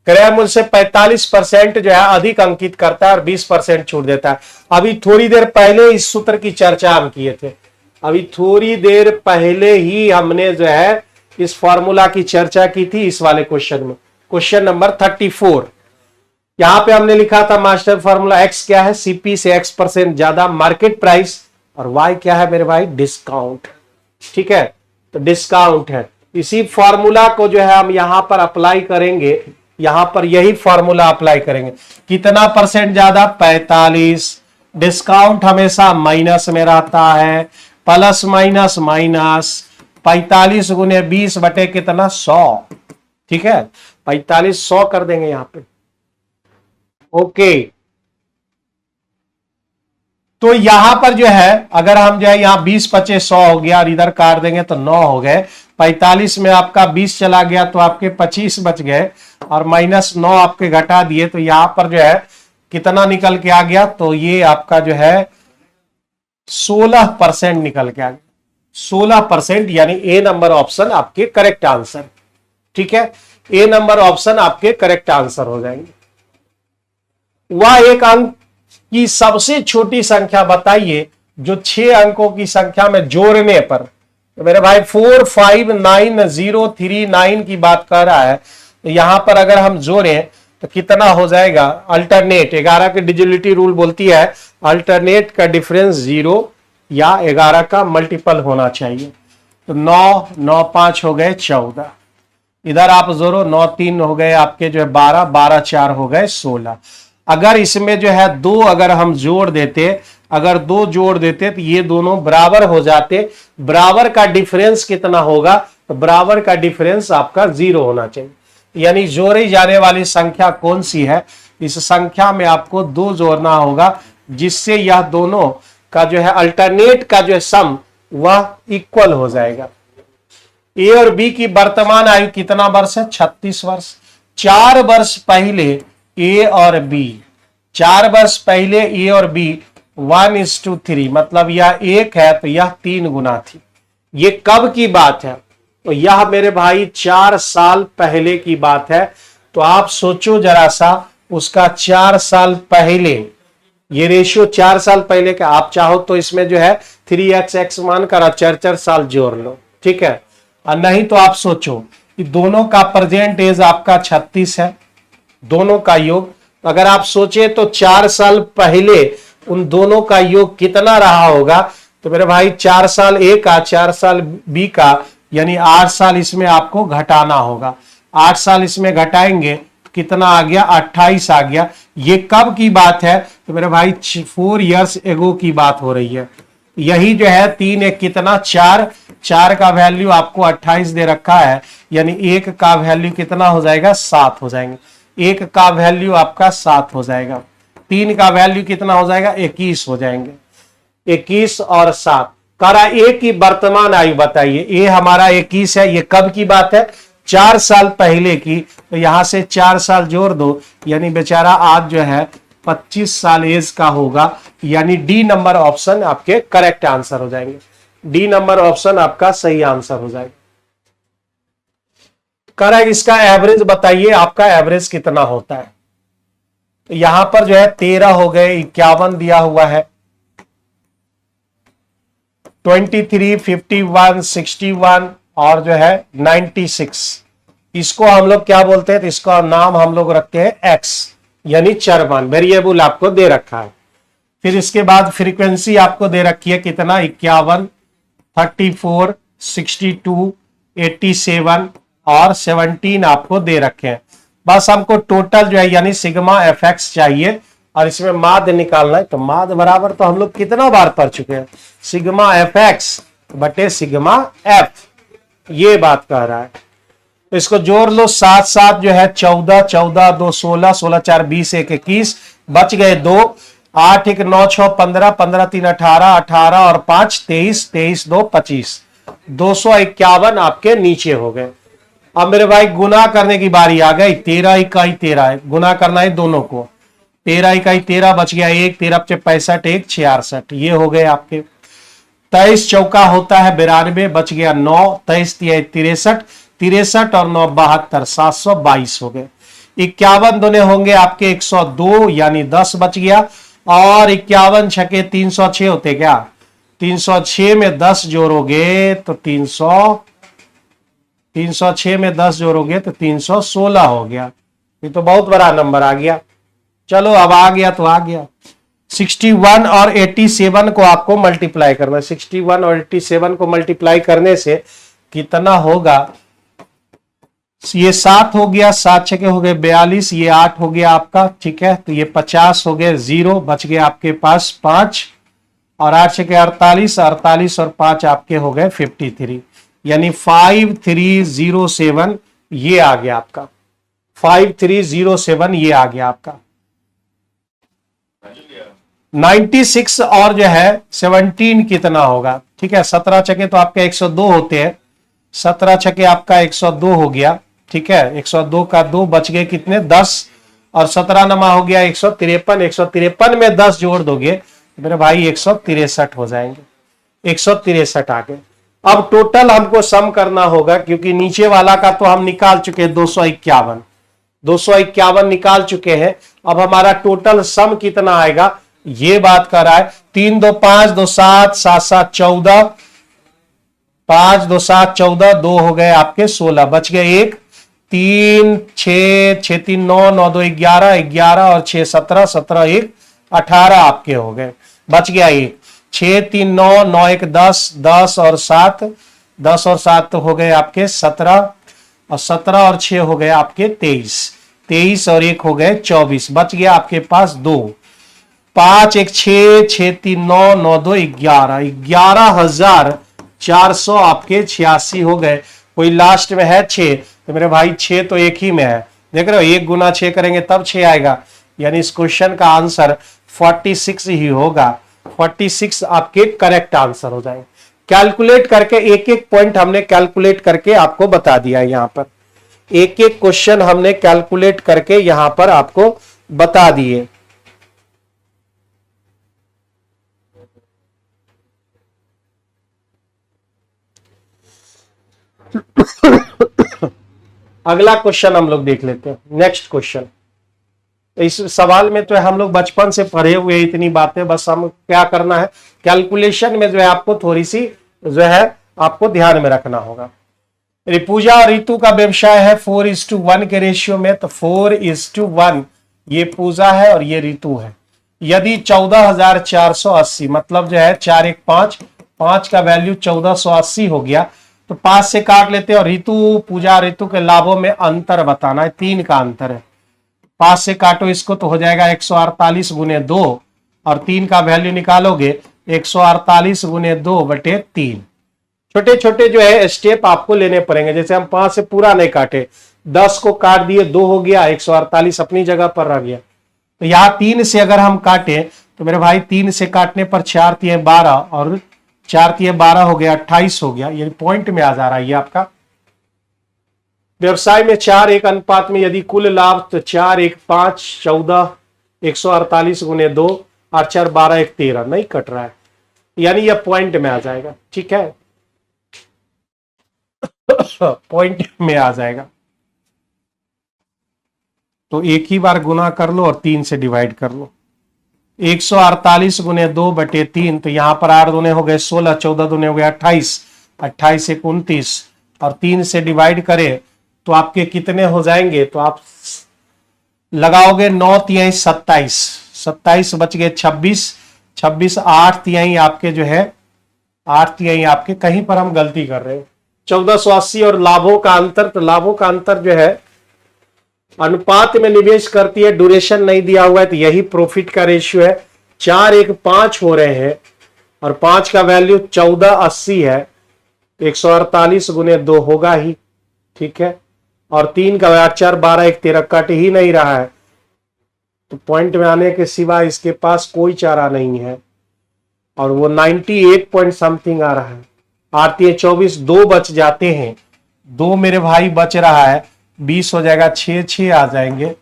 क्रय मूल्य से 45% जो है अधिक अंकित करता है और 20% छूट देता है। अभी थोड़ी देर पहले इस सूत्र की चर्चा हम किए थे, अभी थोड़ी देर पहले ही हमने जो है इस फॉर्मूला की चर्चा की थी इस वाले क्वेश्चन में, क्वेश्चन नंबर 34। यहां पे हमने लिखा था मास्टर फॉर्मूला, x क्या है, CP से x% ज्यादा मार्केट प्राइस, और y क्या है मेरे भाई, डिस्काउंट। ठीक है, तो डिस्काउंट है। इसी फॉर्मूला को जो है हम यहां पर अप्लाई करेंगे, यहां पर यही फॉर्मूला अप्लाई करेंगे। कितना परसेंट ज्यादा, 45। डिस्काउंट हमेशा माइनस में रहता है, प्लस माइनस माइनस, 45 × 20 बटे कितना, 100। ठीक है, 45 100 कर देंगे यहां पे। ओके, तो यहां पर जो है अगर हम जो है यहां 20 25 100 हो गया और इधर काट देंगे तो 9 हो गए। 45 में आपका 20 चला गया तो आपके 25 बच गए, और -9 आपके घटा दिए, तो यहां पर जो है कितना निकल के आ गया, तो ये आपका जो है 16% निकल के आ गया। 16% यानी ए नंबर ऑप्शन आपके करेक्ट आंसर। ठीक है, ए नंबर ऑप्शन आपके करेक्ट आंसर हो जाएंगे। वह एक अंक की सबसे छोटी संख्या बताइए जो 6 अंकों की संख्या में जोड़ने पर, तो मेरे भाई 459039 की बात कर रहा है, तो यहां पर अगर हम जोड़ें तो कितना हो जाएगा, अल्टरनेट 11 की डिजिटलिटी रूल बोलती है अल्टरनेट का डिफरेंस 0 या 11 का मल्टीपल होना चाहिए। तो 9 9 5 हो गए 14, इधर आप जोड़ो 9 3 हो गए आपके जो है 12 12 4 हो गए 16। अगर इसमें जो है 2 अगर हम जोड़ देते अगर दो जोड़ देते तो ये दोनों बराबर हो जाते। बराबर का डिफरेंस कितना होगा, तो बराबर का डिफरेंस आपका 0 होना चाहिए। यानी जोड़ी जाने वाली संख्या कौन सी है, इस संख्या में आपको 2 जोड़ना होगा, जिससे यह दोनों का जो है अल्टरनेट का जो है सम वह इक्वल हो जाएगा। ए और बी की वर्तमान आयु कितना वर्ष है, 36 वर्ष। 4 वर्ष पहले ए और बी, 4 वर्ष पहले ए और बी 1:3, मतलब यह 1 है तो यह 3 गुना थी। ये कब की बात है, तो यह मेरे भाई 4 साल पहले की बात है। तो आप सोचो जरा सा, उसका 4 साल पहले, ये रेशियो 4 साल पहले का। आप चाहो तो इसमें जो है 3x मानकर आप 4 साल जोड़ लो, ठीक है। और नहीं तो आप सोचो कि दोनों का प्रेजेंट एज आपका 36 है, दोनों का योग। अगर आप सोचे तो 4 साल पहले उन दोनों का योग कितना रहा होगा, तो मेरे भाई 4 साल ए का, 4 साल बी का, यानी 8 साल इसमें आपको घटाना होगा। 8 साल इसमें घटाएंगे कितना आ गया, 28 आ गया। ये कब की बात है, तो मेरे भाई 4 इयर्स एगो की बात हो रही है। यही जो है 3 एक कितना, 4 का वैल्यू आपको 28 दे रखा है, यानी 1 का वैल्यू कितना हो जाएगा, 7 हो जाएंगे। 1 का वैल्यू आपका 7 हो जाएगा। 3 का वैल्यू कितना हो जाएगा, 21 हो जाएंगे। 21 और 7 करा। ए की वर्तमान आयु बताइए, ए हमारा 21 है, ये कब की बात है, 4 साल पहले की। तो यहां से 4 साल जोड़ दो, यानी बेचारा आज जो है 25 साल एज का होगा। यानी डी नंबर ऑप्शन आपके करेक्ट आंसर हो जाएंगे। डी नंबर ऑप्शन आपका सही आंसर हो जाएगा। करेक्ट। इसका एवरेज बताइए, आपका एवरेज कितना होता है। तो यहां पर जो है 13 हो गए, 51 दिया हुआ है, 23, 51, 61 और जो है 96। इसको हम लोग क्या बोलते हैं, तो इसका नाम हम लोग रखते हैं एक्स, यानी चरमान वेरिएबल आपको दे रखा है। फिर इसके बाद फ्रीक्वेंसी आपको दे रखी है कितना, 51, 34, 62, 87 और 17 आपको दे रखे हैं। बस हमको टोटल जो है यानी सिग्मा एफ एक्स चाहिए, और इसमें माध्य निकालना है। तो माध्य बराबर तो हम लोग कितना बार पढ़ चुके हैं, सिग्मा एफ एक्स बटे सिग्मा एफ, ये बात कह रहा है। तो इसको जोड़ लो, 7 7 जो है 14, 14 2 16, 16 4 20, 1 21, बच गए 2, 8 1 9 6 15, 15 3 18, 18 और 5 23, 23 2 25, 251 आपके नीचे हो गए। अब मेरे भाई गुना करने की बारी आ गई। 13 इकाई 13 है, गुना करना है दोनों को। 13 इकाई 13 बच गया 1, 13 65, 1 66, ये हो गए आपके। 23 चौका होता है 92, बच गया 9, 23 63, 63 और 9 72, 722 हो गए। 51 दोने होंगे आपके 102, यानी 10 बच गया। और 51 छके 306 होते क्या, 306 में 10 जोड़ोगे तो 306 में 10 जोड़ोगे तो 316 हो गया। ये तो बहुत बड़ा नंबर आ गया। चलो अब आ गया तो आ गया। 61 और 87 को आपको मल्टीप्लाई करना है। 61 और 87 को मल्टीप्लाई करने से कितना होगा, ये 7 हो गया, 7 छके हो गए 42, ये 8 हो गया आपका, ठीक है। तो ये 50 हो गए, 0 बच गए आपके पास 5, और 8 छके 48, 48 और 5 आपके हो गए 53, यानी 5307 ये आ गया आपका। 5307 ये आ गया आपका। 96 और जो है 17 कितना होगा, ठीक है। 17 छके तो आपके 102 होते हैं, 17 छके आपका 102 हो गया, ठीक है। 102 का 2 बच गए कितने, 10, और 17 नमा हो गया 153। 153 में 10 जोड़ दोगे मेरे भाई 163 हो जाएंगे। 163 आ गए। अब टोटल हमको सम करना होगा, क्योंकि नीचे वाला का तो हम निकाल चुके हैं 251 निकाल चुके हैं। अब हमारा टोटल सम कितना आएगा ये बात कर रहा है। 3 2 5 2 7 7 7 14, 5 2 7 14, 2 हो गए आपके 16, बच गए 1, 3 6 6 3 9 9 2 11 11 और 6 17 17 1 18 आपके हो गए, बच गया 1, 6 3 9 9 1 10 10 और 7 10 और 7 तो हो गए आपके 17, और 17 और 6 हो गए आपके 23, 23 और 1 हो गए 24, बच गया आपके पास 2। 5 1 6 6 3 9 9 2 11 11,400 आपके 86 हो गए। कोई लास्ट में है 6, तो मेरे भाई 6 तो एक ही में है, देख रहे हो, 1 गुना 6 करेंगे तब 6 आएगा, यानी इस क्वेश्चन का आंसर 46 ही होगा। 46 आपके करेक्ट आंसर हो जाएंगे। कैलकुलेट करके एक एक पॉइंट हमने कैलकुलेट करके आपको बता दिया। यहां पर एक एक क्वेश्चन हमने कैलकुलेट करके यहां पर आपको बता दिए। अगला क्वेश्चन हम लोग देख लेते हैं। नेक्स्ट क्वेश्चन, इस सवाल में तो हम लोग बचपन से पढ़े हुए इतनी बातें, बस हम क्या करना है कैलकुलेशन में जो है आपको थोड़ी सी जो है आपको ध्यान में रखना होगा। पूजा और ऋतु का व्यवसाय है 4:1 के रेशियो में, तो 4:1 ये पूजा है और ये ऋतु है। यदि 14,480 मतलब जो है 4 1 5 का वैल्यू 1480 हो गया, तो 5 से काट लेते हैं और ऋतु पूजा ऋतु के लाभों में अंतर बताना है, 3 का अंतर है। 5 से काटो इसको तो हो जाएगा 148 गुने 2 और 3 का वैल्यू निकालोगे 148 गुने 2/3। छोटे छोटे जो है स्टेप आपको लेने पड़ेंगे। जैसे हम 5 से पूरा नहीं काटे, 10 को काट दिए 2 हो गया, 148 अपनी जगह पर रह गया। तो यहां 3 से अगर हम काटे तो मेरे भाई 3 से काटने पर 4 3 12 और 4 3 12 हो गया, 28 हो गया, ये पॉइंट में आ जा रहा है। ये आपका व्यवसाय में 4 1 अनुपात में यदि कुल लाभ, तो 4 1 5 14 148 गुने 2 और 4 12 1 13 नहीं कट रहा है, यानी यह पॉइंट में आ जाएगा। ठीक है, पॉइंट में आ जाएगा। तो एक ही बार गुना कर लो और 3 से डिवाइड कर लो। 148 गुने 2/3, तो यहां पर 8 दूने हो गए 16, 14 दूने हो गए 28, 28 1 29 और 3 से डिवाइड करें तो आपके कितने हो जाएंगे, तो आप लगाओगे 9 तिहाई 27, 27 बच गए 26, 26 8 तिहाई आपके जो है 8 तिहाई आपके, कहीं पर हम गलती कर रहे हैं। 1480 और लाभों का अंतर, तो लाभों का अंतर जो है अनुपात में निवेश करती है, ड्यूरेशन नहीं दिया हुआ है, तो यही प्रॉफिट का रेशियो है। 4 1 5 हो रहे हैं और 5 का वैल्यू 1480 है, 148 गुने 2 होगा ही। ठीक है, और 3 का 8 4 12 1 13 कट ही नहीं रहा है, तो पॉइंट में आने के सिवा इसके पास कोई चारा नहीं है, और वो 98 पॉइंट समथिंग आ रहा है। 8 3 24 2 बच जाते हैं, 2 मेरे भाई बच रहा है, 20 हो जाएगा, 6 6 आ जाएंगे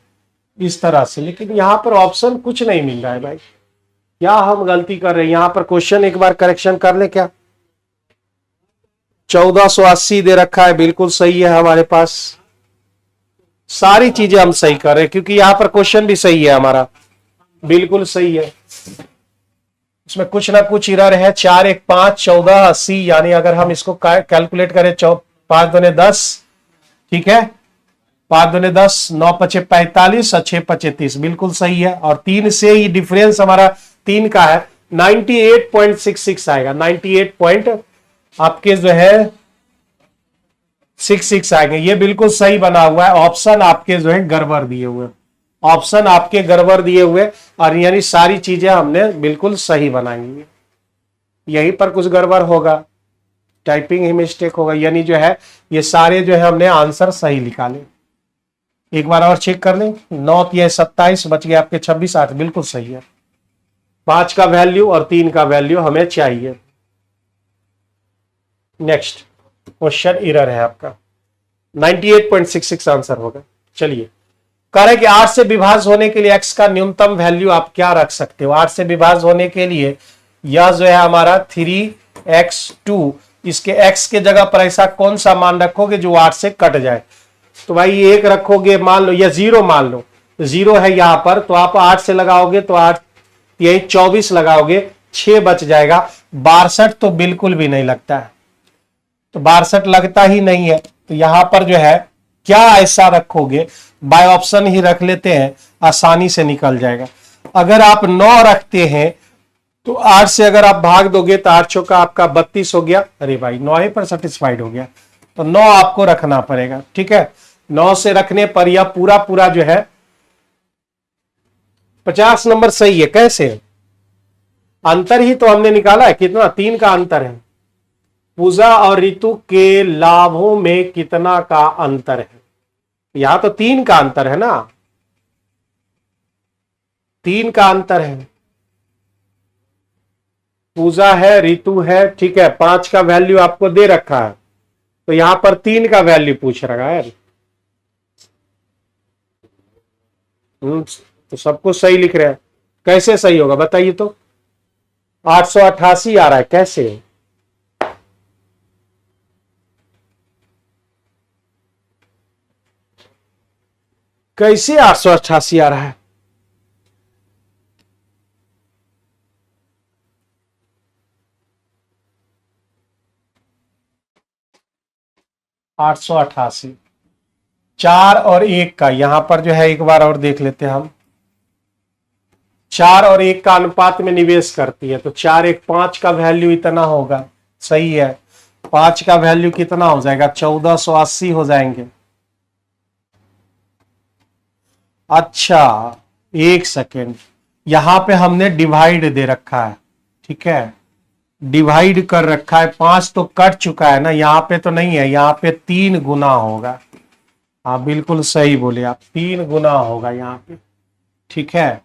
इस तरह से। लेकिन यहां पर ऑप्शन कुछ नहीं मिल रहा है भाई, क्या हम गलती कर रहे हैं? यहां पर क्वेश्चन एक बार करेक्शन कर ले क्या। 1480 दे रखा है, बिल्कुल सही है, हमारे पास सारी चीजें हम सही कर रहे हैं, क्योंकि यहां पर क्वेश्चन भी सही है हमारा, बिल्कुल सही है, इसमें कुछ ना कुछ एरर है। 4 1 5 1480, यानी अगर हम इसको कैलकुलेट करें 5 दूने 10, ठीक है, 5 दूने 10, 9 5 45 और 6 5 30, बिल्कुल सही है। और 3 से ही डिफरेंस हमारा 3 का है, 98.66 आएगा, 98 पॉइंट आपके जो है 66 आएंगे। ये बिल्कुल सही बना हुआ है। ऑप्शन आपके जो है गड़बड़ दिए हुए, ऑप्शन आपके गड़बड़ दिए हुए, और यानी सारी चीजें हमने बिल्कुल सही बनाएंगे, यहीं पर कुछ गड़बड़ होगा, टाइपिंग ही मिस्टेक होगा, यानी जो है ये सारे जो है हमने आंसर सही निकाले। एक बार और चेक कर लें, 9 3 27 बच गए आपके 26 8, बिल्कुल सही है। 5 का वैल्यू और 3 का वैल्यू हमें चाहिए। नेक्स्ट क्वेश्चन एरर है आपका, 98.66 आंसर होगा। चलिए, कह रहे कि 8 से विभाज्य होने के लिए x का न्यूनतम वैल्यू आप क्या रख सकते हो। 8 से विभाज्य होने के लिए यह जो है हमारा 3x2, इसके x के जगह पर ऐसा कौन सा मान रखोगे जो 8 से कट जाए। तो भाई 1 रखोगे, मान लो, या 0 मान लो, 0 है यहां पर, तो आप 8 से लगाओगे तो 8 यही 24 लगाओगे, 6 बच जाएगा। 62 तो बिल्कुल भी नहीं लगता है, तो 62 लगता ही नहीं है, तो यहां पर जो है क्या ऐसा रखोगे, बाय ऑप्शन ही रख लेते हैं, आसानी से निकल जाएगा। अगर आप 9 रखते हैं तो 8 से अगर आप भाग दोगे तो 8 चौका आपका 32 हो गया। अरे भाई 9 पर सेटिस्फाइड हो गया, तो 9 आपको रखना पड़ेगा। ठीक है, 9 से रखने पर यह पूरा पूरा जो है 50 नंबर सही है। कैसे? अंतर ही तो हमने निकाला है, कितना? 3 का अंतर है। पूजा और ऋतु के लाभों में कितना का अंतर है? यहां तो 3 का अंतर है ना, 3 का अंतर है। पूजा है, ऋतु है, ठीक है। 5 का वैल्यू आपको दे रखा है, तो यहां पर 3 का वैल्यू पूछ रहा है। तो सब कुछ सही लिख रहे हैं। कैसे सही होगा बताइए तो? 888 आ रहा है, कैसे? कैसे 888 आ रहा है? आठ सौ अठासी, 4 और 1 का यहां पर जो है, एक बार और देख लेते हैं हम। 4 और 1 का अनुपात में निवेश करती है, तो 4 1 5 का वैल्यू इतना होगा। सही है। 5 का वैल्यू कितना हो जाएगा? 1480 हो जाएंगे। अच्छा, एक सेकेंड, यहां पे हमने डिवाइड दे रखा है, ठीक है, डिवाइड कर रखा है। 5 तो कट चुका है ना, यहां पे तो नहीं है, यहां पे 3 गुना होगा। हाँ बिल्कुल सही बोले आप, 3 गुना होगा यहाँ पे, ठीक है।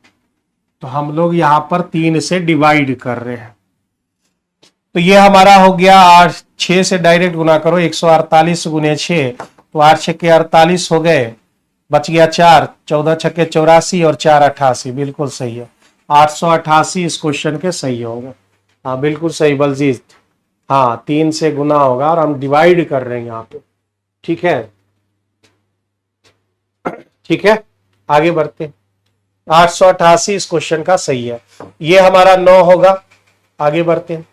तो हम लोग यहाँ पर 3 से डिवाइड कर रहे हैं, तो ये हमारा हो गया 8। 6 से डायरेक्ट गुना करो, 148 गुने 6, तो 8 छक्के 48 हो गए, बच गया 4, 14 छक्के 84 और 4 88, बिल्कुल सही है। 888 इस क्वेश्चन के सही होगा। हाँ बिल्कुल सही बलजीत। हाँ 3 से गुना होगा और हम डिवाइड कर रहे हैं यहाँ पे, ठीक है। ठीक है, आगे बढ़ते हैं। 888 इस क्वेश्चन का सही है। ये हमारा 9 होगा। आगे बढ़ते हैं।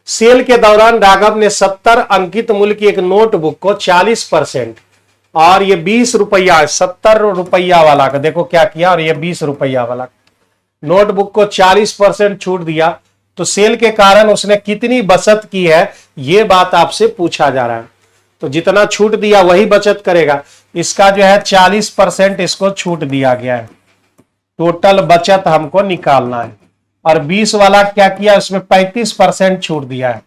सेल के दौरान राघव ने 70 अंकित मूल्य की एक नोटबुक को 40% और ये 20 रुपया, 70 रुपया वाला का देखो क्या किया, और ये 20 रुपया वाला नोटबुक को 40% छूट दिया, तो सेल के कारण उसने कितनी बचत की है, ये बात आपसे पूछा जा रहा है। तो जितना छूट दिया वही बचत करेगा। इसका जो है 40% इसको छूट दिया गया है, टोटल बचत हमको निकालना है। और 20 वाला क्या किया, उसमें 35% छूट दिया है,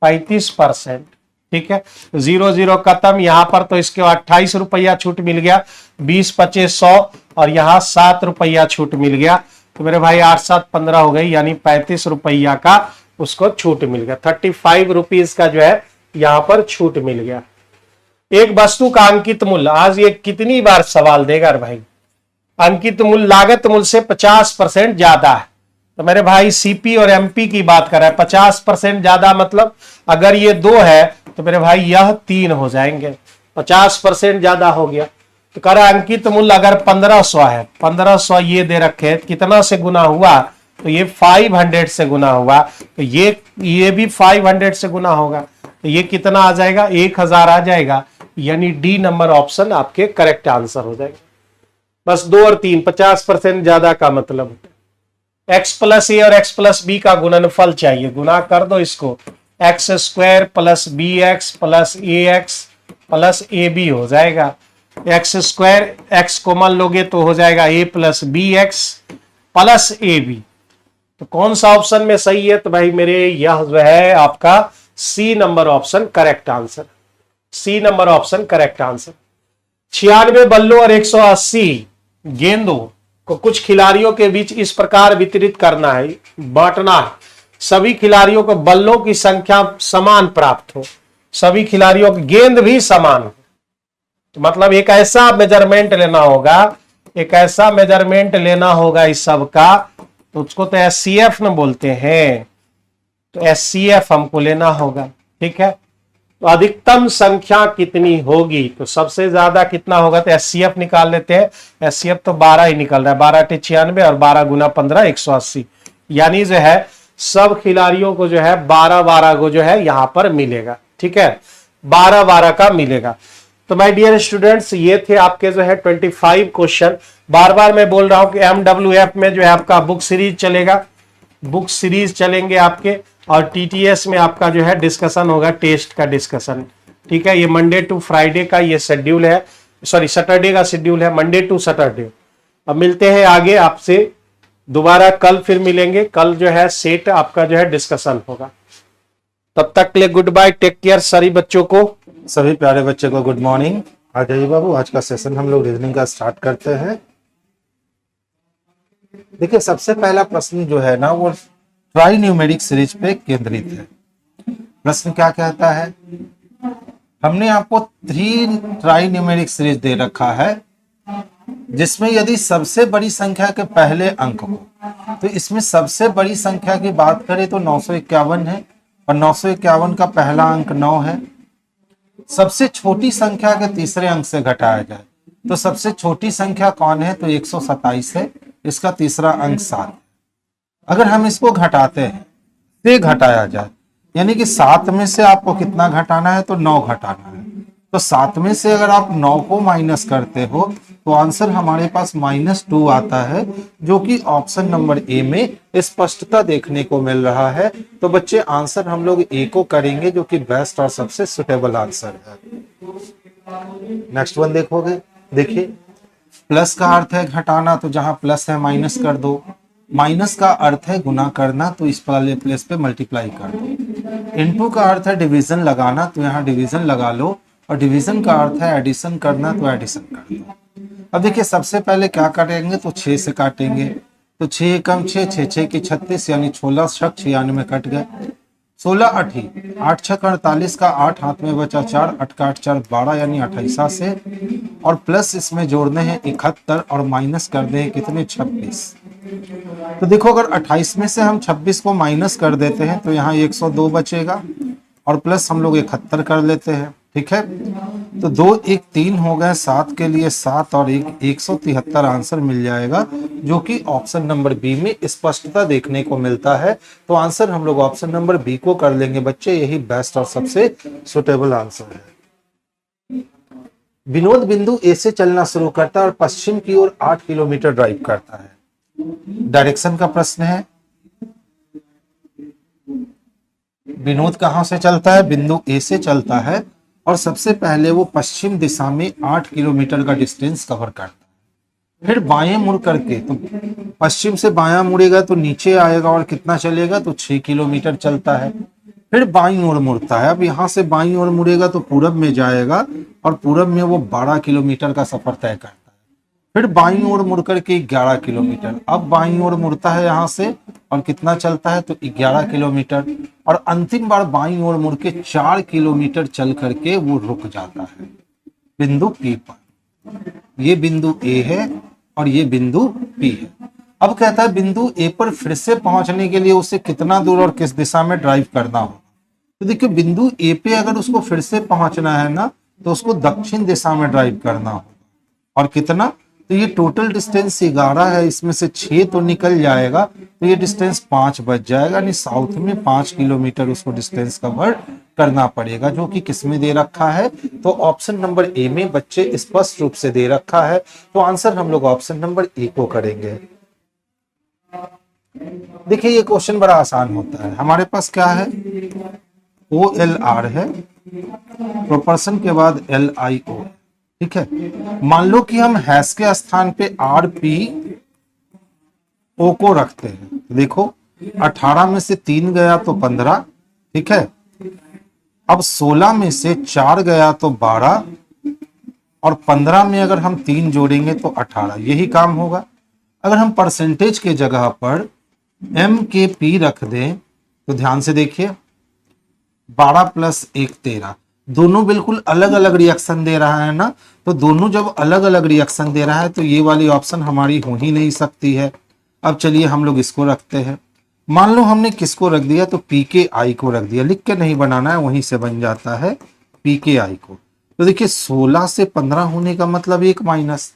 35%, ठीक है। 0 0 खत्म, यहां पर तो इसके 28 रुपया छूट मिल गया, 20 25 100, और यहां 7 रुपया छूट मिल गया। तो मेरे भाई 8 7 15 हो गई, यानी 35 रुपया का उसको छूट मिल गया। 35 रुपीज का जो है यहां पर छूट मिल गया। एक वस्तु का अंकित मूल्य, आज ये कितनी बार सवाल देगा भाई। अंकित मूल्य लागत मूल्य से 50% ज्यादा है, तो मेरे भाई सीपी और एमपी की बात कर रहा है। 50% ज्यादा मतलब अगर ये 2 है तो मेरे भाई यह 3 हो जाएंगे, 50% ज्यादा हो गया। तो कह रहा अंकित मूल्य अगर 1500 है, 1500 ये दे रखे, कितना से गुना हुआ, तो ये 500 से गुना हुआ, तो ये भी 500 से गुना होगा, तो ये कितना आ जाएगा, 1000 आ जाएगा। यानी डी नंबर ऑप्शन आपके करेक्ट आंसर हो जाएगा। बस 2 और 3, 50% ज्यादा का मतलब x प्लस ए और x प्लस बी का गुणनफल चाहिए, गुना कर दो इसको, X square plus B X plus A X plus A B हो जाएगा। एक्स स्क्वायर एक्स कॉमन लोगे तो हो जाएगा A plus B X plus A B. तो कौन सा ऑप्शन में सही है, तो भाई मेरे यह जो है आपका C number option correct answer, C number option correct answer. 96 बल्लों और 180 गेंदों को कुछ खिलाड़ियों के बीच इस प्रकार वितरित करना है, बांटना है, सभी खिलाड़ियों को बल्लों की संख्या समान प्राप्त हो, सभी खिलाड़ियों की गेंद भी समान हो। तो मतलब एक ऐसा मेजरमेंट लेना होगा, एक ऐसा मेजरमेंट लेना होगा इस सब का, तो उसको तो एससीएफ में बोलते हैं, तो एससीएफ हमको लेना होगा, ठीक है। तो अधिकतम संख्या कितनी होगी, तो सबसे ज्यादा कितना होगा, तो एससीएफ निकाल लेते हैं। एससीएफ तो 12 ही निकल रहा है, 12 × 96 और 12 गुना 15 180, यानी जो है सब खिलाड़ियों को जो है 12 को जो है यहां पर मिलेगा, ठीक है, 12 का मिलेगा। तो माय डियर स्टूडेंट्स, ये थे आपके जो है 25 क्वेश्चन। बार बार मैं बोल रहा हूं कि MWF में जो है आपका बुक सीरीज चलेगा, बुक सीरीज चलेंगे आपके, और टीटीएस में आपका जो है डिस्कशन होगा, टेस्ट का डिस्कशन, ठीक है। ये मंडे टू फ्राइडे का ये शेड्यूल है, सॉरी सैटरडे का शेड्यूल है, मंडे टू सैटरडे। अब मिलते हैं आगे आपसे दोबारा कल फिर मिलेंगे। कल जो है सेट आपका जो है डिस्कशन होगा। तब तक के लिए गुड बाय, टेक केयर सभी बच्चों को। सभी प्यारे बच्चे को गुड मॉर्निंग। आ जाइए बाबू, आज का सेशन हम लोग रीजनिंग का स्टार्ट करते हैं। देखिए सबसे पहला प्रश्न जो है ना वो ट्राई न्यूमेरिक सीरीज पे केंद्रित है। प्रश्न क्या कहता है, हमने आपको 3 ट्राई न्यूमेरिक सीरीज दे रखा है जिसमें यदि सबसे बड़ी संख्या के पहले अंक हो, तो इसमें सबसे बड़ी संख्या की बात करें तो 951 है और 951 का पहला अंक 9 है। सबसे छोटी संख्या के तीसरे अंक से घटाया जाए तो सबसे छोटी संख्या कौन है, तो 127 है, इसका तीसरा अंक 7। अगर हम इसको घटाते हैं से घटाया जाए, यानी कि 7 में से आपको कितना घटाना है, तो 9 घटाना है। तो 7 में से अगर आप 9 को माइनस करते हो तो आंसर हमारे पास -2 आता है, जो कि ऑप्शन नंबर ए में स्पष्टता देखने को मिल रहा है। तो बच्चे आंसर हम लोग ए को करेंगे, जो कि बेस्ट और सबसे सुटेबल आंसर है। नेक्स्ट वन देखोगे, देखिए प्लस का अर्थ है घटाना, तो जहां प्लस है माइनस कर दो। माइनस का अर्थ है गुना करना, तो इस वाले प्लेस पे मल्टीप्लाई कर दो। इनटू का अर्थ है डिवीजन लगाना, तो यहाँ डिवीजन लगा लो। और डिवीजन का अर्थ है एडिशन करना, तो एडिशन कर दो। अब देखिए सबसे पहले क्या काटेंगे, तो 6 से काटेंगे। तो 6 कम 6, 6 6 की 36, यानी 16 छक 96 कट गए। 16 8 8 6 48 का 8 हाथ में बचा 4, 8 का 8 4 12, यानी 28 से। और प्लस इसमें जोड़ने हैं 71 और माइनस कर दें कितने, 26। तो देखो अगर 28 में से हम 26 को माइनस कर देते हैं तो यहाँ 102 बचेगा और प्लस हम लोग 71 कर लेते हैं। ठीक है, तो 2 1 3 हो गए, 7 के लिए 7 और 1 173 आंसर मिल जाएगा, जो कि ऑप्शन नंबर बी में स्पष्टता देखने को मिलता है। तो आंसर हम लोग ऑप्शन नंबर बी को कर लेंगे बच्चे, यही बेस्ट और सबसे सुटेबल आंसर है। विनोद बिंदु ए से चलना शुरू करता है और पश्चिम की ओर 8 किलोमीटर ड्राइव करता है। डायरेक्शन का प्रश्न है। विनोद कहां से चलता है, बिंदु ए से चलता है और सबसे पहले वो पश्चिम दिशा में 8 किलोमीटर का डिस्टेंस कवर करता है। फिर बाएं मुड़ करके, तो पश्चिम से बायां मुड़ेगा तो नीचे आएगा और कितना चलेगा, तो 6 किलोमीटर चलता है। फिर बाईं ओर मुड़ता है, अब यहां से बाईं ओर मुड़ेगा तो पूरब में जाएगा और पूरब में वो 12 किलोमीटर का सफर तय करता है। फिर बाईं ओर मुड़ करके 11 किलोमीटर, अब बाईं ओर मुड़ता है यहां से और कितना चलता है, तो 11 किलोमीटर। और अंतिम बार बाईं ओर मुड़ के 4 किलोमीटर चल करके वो रुक जाता है बिंदु पी पर। ये बिंदु ए है और ये बिंदु पी है। अब कहता है बिंदु ए पर फिर से पहुंचने के लिए उसे कितना दूर और किस दिशा में ड्राइव करना होगा। तो देखिए बिंदु ए पे अगर उसको फिर से पहुंचना है ना, तो उसको दक्षिण दिशा में ड्राइव करना होगा। और कितना, तो ये टोटल डिस्टेंस 11 है, इसमें से 6 तो निकल जाएगा, तो ये डिस्टेंस 5 बच जाएगा, यानी साउथ में 5 किलोमीटर उसको डिस्टेंस कवर करना पड़ेगा, जो कि किसमें दे रखा है, तो ऑप्शन नंबर ए में बच्चे स्पष्ट रूप से दे रखा है। तो आंसर हम लोग ऑप्शन नंबर ए को करेंगे। देखिए ये क्वेश्चन बड़ा आसान होता है। हमारे पास क्या है, OLR है, प्रोपोर्शन के बाद LIO। ठीक है, मान लो कि हम हैश के स्थान पे RPO को रखते हैं। देखो 18 में से 3 गया तो 15। ठीक है, अब 16 में से 4 गया तो 12 और 15 में अगर हम 3 जोड़ेंगे तो 18, यही काम होगा। अगर हम परसेंटेज के जगह पर MKP रख दें तो ध्यान से देखिए, 12 + 1 13, दोनों बिल्कुल अलग अलग रिएक्शन दे रहा है ना, तो दोनों जब अलग अलग रिएक्शन दे रहा है तो ये वाली ऑप्शन हमारी हो ही नहीं सकती है। अब चलिए हम लोग इसको रखते हैं। मान लो हमने किसको रख दिया, तो PKI को रख दिया, लिख के नहीं बनाना है, वहीं से बन जाता है PKI को। तो देखिए 16 से 15 होने का मतलब 1 माइनस,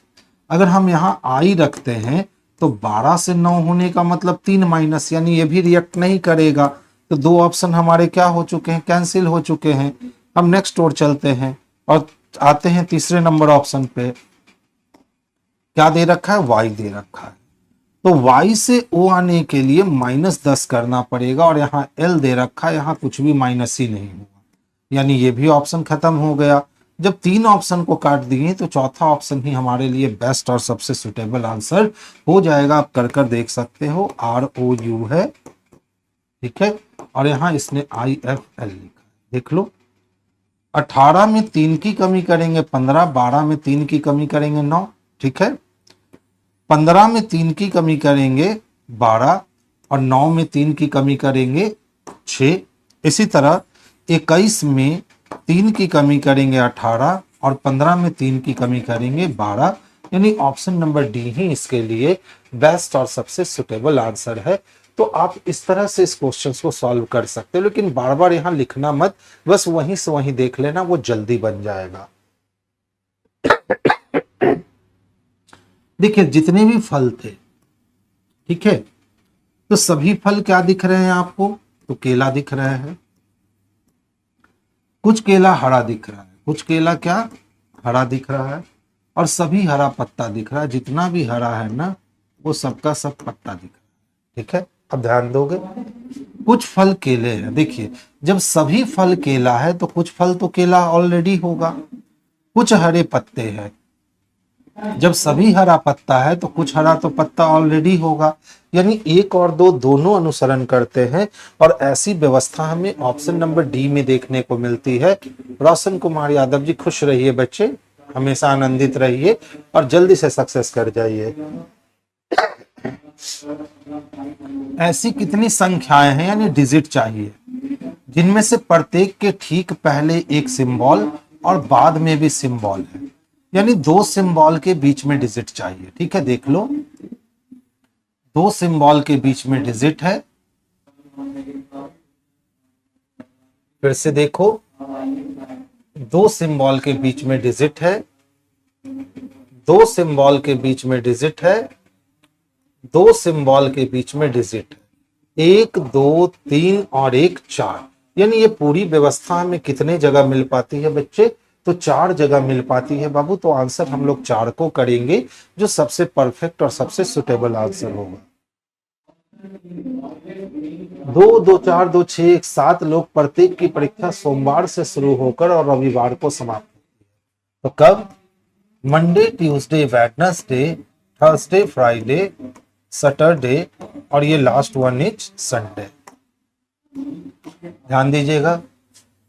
अगर हम यहाँ I रखते हैं तो 12 से 9 होने का मतलब 3 माइनस, यानी ये भी रिएक्ट नहीं करेगा। तो 2 ऑप्शन हमारे क्या हो चुके हैं, कैंसिल हो चुके हैं। हम नेक्स्ट ओर चलते हैं और आते हैं तीसरे नंबर ऑप्शन पे। क्या दे रखा है, Y दे रखा है। तो Y से O आने के लिए -10 करना पड़ेगा और यहाँ L दे रखा है, यहाँ कुछ भी माइनस ही नहीं होगा, यानी ये भी ऑप्शन खत्म हो गया। जब 3 ऑप्शन को काट दिए तो चौथा ऑप्शन ही हमारे लिए बेस्ट और सबसे सुटेबल आंसर हो जाएगा। आप कर देख सकते हो, ROU है, ठीक है, और यहां इसने IFL लिखा है, देख लो। 18 में 3 की कमी करेंगे 15, 12 में 3 की कमी करेंगे 9, ठीक है, 15 में 3 की कमी करेंगे 12 और 9 में 3 की कमी करेंगे 6। इसी तरह 21 में 3 की कमी करेंगे 18 और 15 में 3 की कमी करेंगे 12। यानी ऑप्शन नंबर डी ही इसके लिए बेस्ट और सबसे सुटेबल आंसर है। तो आप इस तरह से इस क्वेश्चन को सॉल्व कर सकते हो, लेकिन बार बार यहां लिखना मत, बस वहीं से वहीं देख लेना, वो जल्दी बन जाएगा। देखिए जितने भी फल थे, ठीक है, तो सभी फल क्या दिख रहे हैं आपको? तो केला दिख रहा है, कुछ केला हरा दिख रहा है, कुछ केला क्या हरा दिख रहा है, और सभी हरा पत्ता दिख रहा है। जितना भी हरा है ना वो सबका सब पत्ता दिख रहा है, ठीक है। अब ध्यान दोगे, कुछ फल केले हैं। देखिए जब सभी फल केला है तो कुछ फल तो केला ऑलरेडी होगा, कुछ हरे पत्ते हैं। जब सभी हरा पत्ता है तो कुछ हरा तो पत्ता ऑलरेडी होगा, यानी 1 और 2 दोनों अनुसरण करते हैं। और ऐसी व्यवस्था हमें ऑप्शन नंबर डी में देखने को मिलती है। रोशन कुमार यादव जी खुश रहिए बच्चे, हमेशा आनंदित रहिए और जल्दी से सक्सेस कर जाइए। ऐसी कितनी संख्याएं हैं यानी डिजिट चाहिए जिनमें से प्रत्येक के ठीक पहले एक सिंबल और बाद में भी सिंबल है, यानी 2 सिंबल के बीच में डिजिट चाहिए, ठीक है। देख लो 2 सिंबल के बीच में डिजिट है, फिर से देखो 2 सिंबल के बीच में डिजिट है, 2 सिंबल के बीच में डिजिट है, 2 सिंबल के बीच में डिजिट है, 1 2 3 और 1 4। यानी ये पूरी व्यवस्था हमें कितने जगह मिल पाती है बच्चे? तो 4 जगह मिल पाती है बाबू। तो आंसर हम लोग 4 को करेंगे, जो सबसे परफेक्ट और सबसे सुटेबल आंसर होगा। 2 2 4 2 6 7 लोग प्रत्येक की परीक्षा सोमवार से शुरू होकर और रविवार को समाप्त होती है। तो कब? Monday, Tuesday, Wednesday, Thursday, Friday, Saturday और ये लास्ट वन इज संडे। ध्यान दीजिएगा,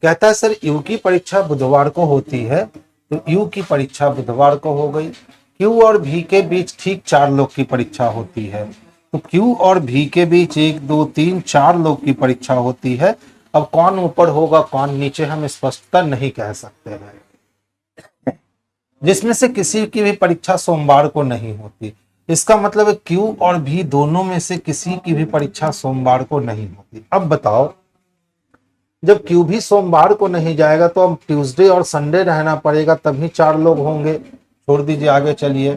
कहता है सर यू की परीक्षा बुधवार को होती है, तो यू की परीक्षा बुधवार को हो गई। क्यू और भी के बीच ठीक 4 लोग की परीक्षा होती है, तो क्यू और भी के बीच 1 2 3 4 लोग की परीक्षा होती है। अब कौन ऊपर होगा कौन नीचे हम स्पष्टता नहीं कह सकते हैं, जिसमें से किसी की भी परीक्षा सोमवार को नहीं होती। इसका मतलब है क्यू और भी दोनों में से किसी की भी परीक्षा सोमवार को नहीं होती। अब बताओ, जब क्यू भी सोमवार को नहीं जाएगा तो अब ट्यूसडे और संडे रहना पड़ेगा, तभी 4 लोग होंगे। छोड़ दीजिए, आगे चलिए।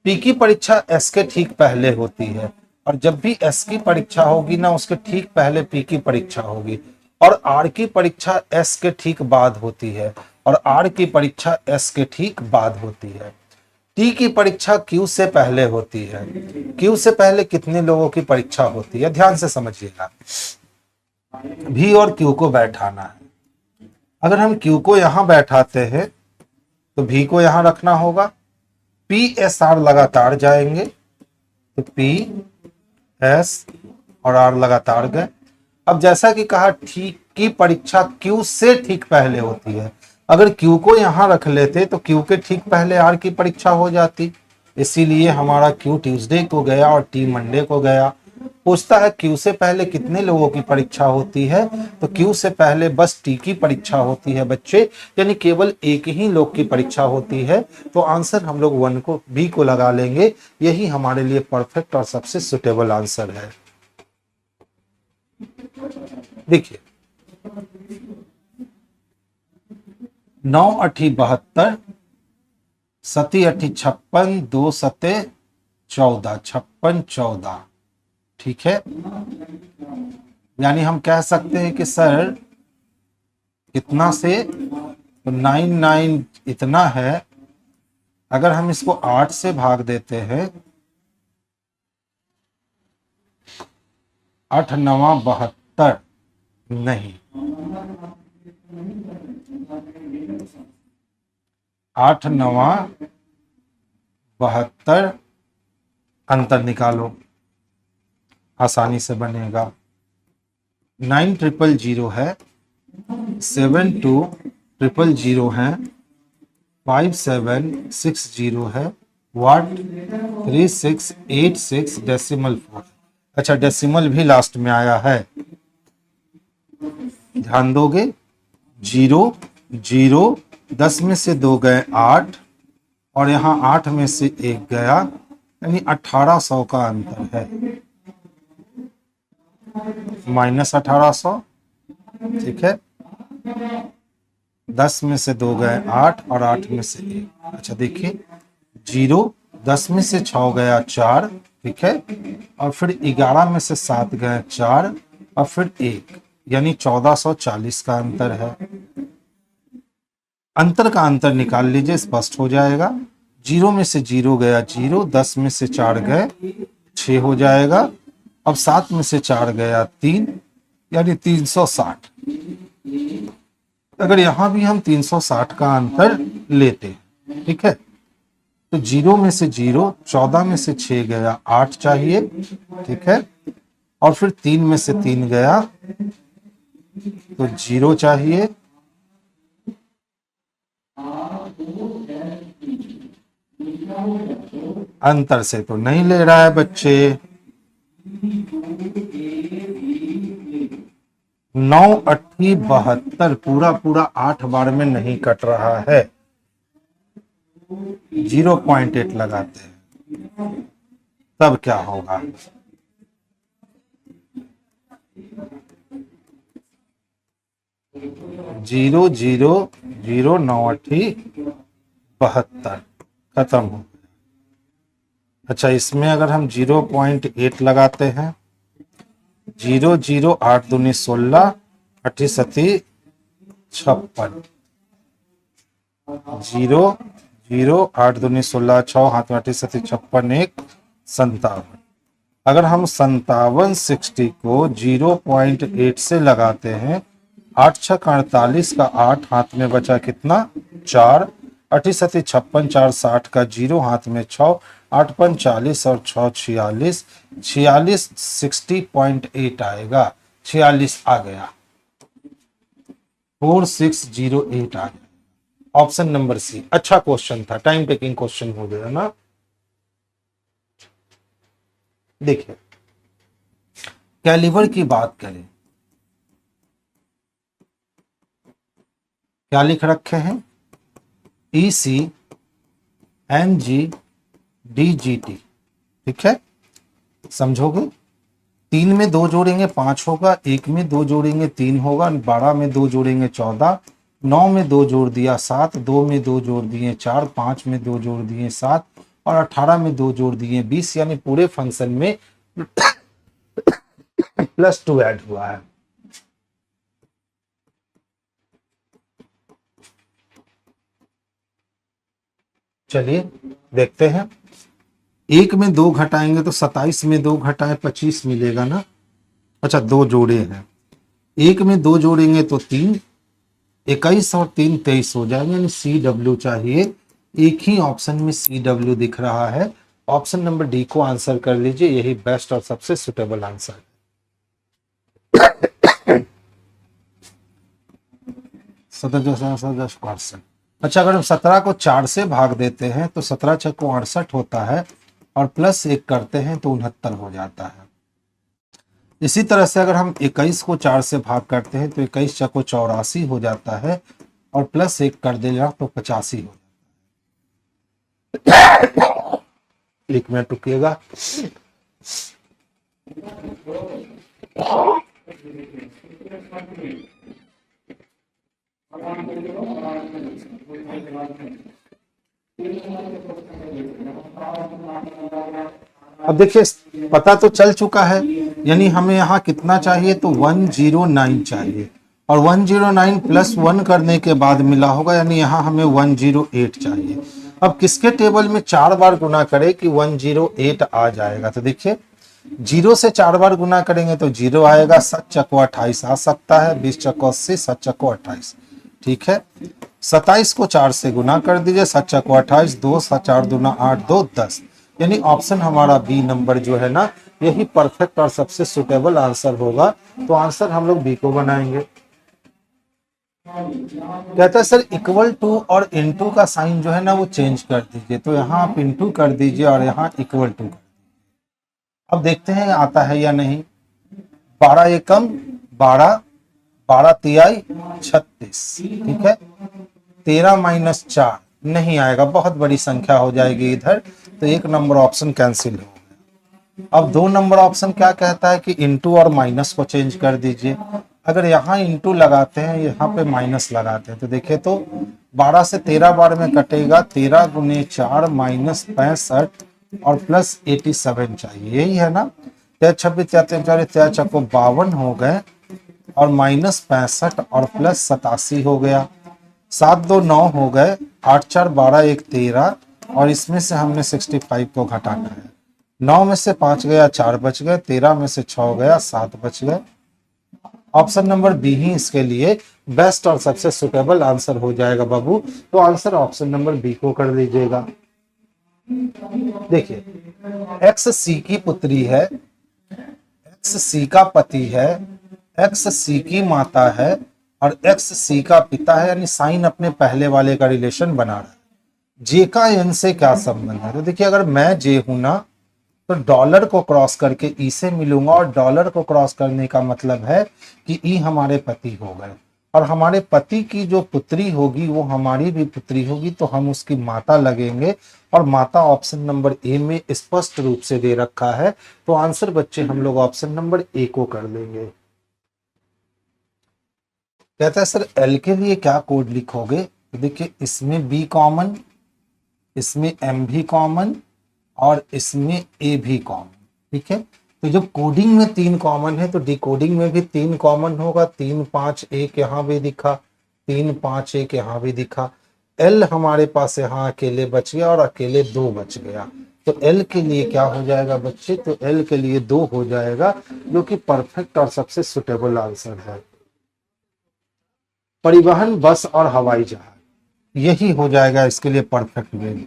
पी की परीक्षा एस के ठीक पहले होती है, और जब भी एस की परीक्षा होगी ना उसके ठीक पहले पी की परीक्षा होगी, और आर की परीक्षा एस के ठीक बाद होती है, और आर की परीक्षा एस के ठीक बाद होती है। टी की परीक्षा क्यू से पहले होती है। क्यू से पहले कितने लोगों की परीक्षा होती है? ध्यान से समझिएगा। भी और क्यू को बैठाना है। अगर हम क्यू को यहां बैठाते हैं तो भी को यहां रखना होगा। पी एस आर लगातार जाएंगे, तो पी एस और आर लगातार गए। अब जैसा कि कहा ठीक की परीक्षा क्यू से ठीक पहले होती है, अगर क्यू को यहां रख लेते तो क्यू के ठीक पहले आर की परीक्षा हो जाती। इसीलिए हमारा क्यू ट्यूसडे को गया और टी मंडे को गया। पूछता है क्यू से पहले कितने लोगों की परीक्षा होती है, तो क्यू से पहले बस टी की परीक्षा होती है बच्चे, यानी केवल एक ही लोग की परीक्षा होती है। तो आंसर हम लोग 1 को बी को लगा लेंगे, यही हमारे लिए परफेक्ट और सबसे सुटेबल आंसर है। देखिए 9 8 72, 7 8 56, 2 7 14, 56 14, ठीक है। यानी हम कह सकते हैं कि सर इतना से तो 9 9 इतना है। अगर हम इसको 8 से भाग देते हैं, 8 9 72, नहीं 8 9 72, अंतर निकालो, आसानी से बनेगा। 9000 है, 7200 है, 5760 है, वाट 3686 डेसिमल 4। अच्छा, डेसिमल भी लास्ट में आया है, ध्यान दोगे। 0 0, 10 में से 2 गए 8, और यहाँ 8 में से 1 गया, यानी 1800 का अंतर है, -1800। ठीक है, 10 में से 2 गए 8 और 8 में से 1। अच्छा देखिए, 0, 10 में से 6 गया 4, ठीक है, और फिर 11 में से 7 गए 4 और फिर 1, यानी 1440 का अंतर है। अंतर का अंतर निकाल लीजिए, स्पष्ट हो जाएगा। 0 में से 0 गया 0, 10 में से 4 गए 6 हो जाएगा, अब 7 में से 4 गया 3, यानी 360। अगर यहां भी हम 360 का अंतर लेते हैं, ठीक है, तो 0 में से 0, 14 में से 6 गया 8 चाहिए, ठीक है, और फिर 3 में से 3 गया तो 0 चाहिए, अंतर से तो नहीं ले रहा है बच्चे। 9 8 72, पूरा पूरा 8 बार में नहीं कट रहा है, 0.8 लगाते हैं, तब क्या होगा? 0 0 0, 9 8 72, खत्म हो। अच्छा, इसमें अगर हम 0.8 लगाते हैं, 0 0, 8 दूनी 16, 8 सती 56, 0 0, 8 दूनी 16, 6 हाथ में 8 सती 56, 1 57। अगर हम 5760 को 0.8 से लगाते हैं, 8 6 48 का 8 हाथ में बचा कितना 4, 8 सती 56, 4 60 का 0 हाथ में 6, 8 5 40 और 6 46, 46 60.8 आएगा, 46 आ गया, 4608 आ गया, ऑप्शन नंबर सी। अच्छा क्वेश्चन था, टाइम टेकिंग क्वेश्चन हो गया ना। देखिए, कैलिबर की बात करें, क्या लिख रखे हैं? EC NG DGT, ठीक है, समझोगे? 3 में 2 जोड़ेंगे 5 होगा, 1 में 2 जोड़ेंगे 3 होगा, 12 में 2 जोड़ेंगे 14, 9 में 2 जोड़ दिया 7, 2 में 2 जोड़ दिए 4, 5 में 2 जोड़ दिए 7 और 18 में 2 जोड़ दिए 20, यानी पूरे फंक्शन में +2 ऐड हुआ है। चलिए देखते हैं, 1 में 2 घटाएंगे तो 27 में 2 घटाए 25 मिलेगा ना। अच्छा, 2 जोड़े हैं, 1 में 2 जोड़ेंगे तो 3, 21 और 3 23 हो जाएंगे, यानी CW चाहिए। एक ही ऑप्शन में CW दिख रहा है, ऑप्शन नंबर डी को आंसर कर लीजिए, यही बेस्ट और सबसे सुटेबल आंसर है। 17%। अच्छा, अगर हम 17 को 4 से भाग देते हैं तो 17 6 को 68 होता है, और +1 करते हैं तो 69 हो जाता है। इसी तरह से अगर हम 21 को 4 से भाग करते हैं तो 21 6 को 84 हो जाता है, और +1 कर देगा तो 85 हो जाता है। 1 मिनट रुकिएगा। अब देखिए, पता तो चल चुका है, यानी हमें यहाँ कितना चाहिए, तो 109 चाहिए, और 109 + 1 करने के बाद मिला होगा, यानी यहाँ हमें 108 चाहिए। अब किसके टेबल में 4 बार गुना करें कि 108 आ जाएगा? तो देखिए, 0 से 4 बार गुना करेंगे तो 0 आएगा, 7 × 28 आ सकता है, 20 × 80, 7 × 28, ठीक है। 27 को 4 से गुना कर दीजिए, 7 को 28, 2 4 दूना 8, 2 10, यानी ऑप्शन हमारा बी नंबर जो है ना यही परफेक्ट और सबसे सुटेबल आंसर होगा। तो आंसर हम लोग बी को बनाएंगे। कहता है सर इक्वल टू और इनटू का साइन जो है ना वो चेंज कर दीजिए, तो यहाँ आप इनटू कर दीजिए और यहाँ इक्वल टू कर दीजिए। अब देखते हैं आता है या नहीं। 12 एकम 12, 12 तिहाई 36, ठीक है। 13 माइनस 4 नहीं आएगा, बहुत बड़ी संख्या हो जाएगी इधर, तो एक नंबर ऑप्शन कैंसिल हो गया। अब 2 नंबर ऑप्शन क्या कहता है कि इनटू और माइनस को चेंज कर दीजिए। अगर यहाँ इनटू लगाते हैं यहाँ पे माइनस लगाते हैं तो देखिए तो 12 से 13 बार में कटेगा, 13 गुने 4 माइनस 65 और प्लस 87 चाहिए, यही है ना। 26 को 52 हो गए और माइनस 65 और प्लस 87 हो गया। 7 2 9 हो गए, 8 4 12 1 13 और इसमें से हमने 65 को घटाना है। 9 में से 5 गया 4 बच गए, 13 में से 6 गया 7 बच गए। ऑप्शन नंबर बी ही इसके लिए बेस्ट और सबसे सुटेबल आंसर हो जाएगा बाबू। तो आंसर ऑप्शन नंबर बी को कर दीजिएगा। देखिए एक्स सी की पुत्री है, एक्स सी का पति है, एक्स सी की माता है और एक्स सी का पिता है, यानी साइन अपने पहले वाले का रिलेशन बना रहा है। जे का एन से क्या संबंध है? तो देखिए अगर मैं जे हूं ना तो डॉलर को क्रॉस करके ई से मिलूंगा और डॉलर को क्रॉस करने का मतलब है कि ई हमारे पति हो गए और हमारे पति की जो पुत्री होगी वो हमारी भी पुत्री होगी, तो हम उसकी माता लगेंगे और माता ऑप्शन नंबर ए में स्पष्ट रूप से दे रखा है। तो आंसर बच्चे हम लोग ऑप्शन नंबर ए को कर लेंगे। कहता है सर एल के लिए क्या कोड लिखोगे? तो देखिए इसमें बी कॉमन, इसमें एम भी कॉमन और इसमें ए भी कॉमन, ठीक है। तो जब कोडिंग में 3 कॉमन है तो डिकोडिंग में भी 3 कॉमन होगा। 3 5 1 यहाँ भी दिखा, 3 5 1 यहाँ भी दिखा। एल हमारे पास यहाँ अकेले बच गया और अकेले 2 बच गया, तो एल के लिए क्या हो जाएगा बच्चे? तो एल के लिए 2 हो जाएगा, जो कि परफेक्ट और सबसे सुटेबल आंसर है। परिवहन बस और हवाई जहाज यही हो जाएगा इसके लिए परफेक्ट वे।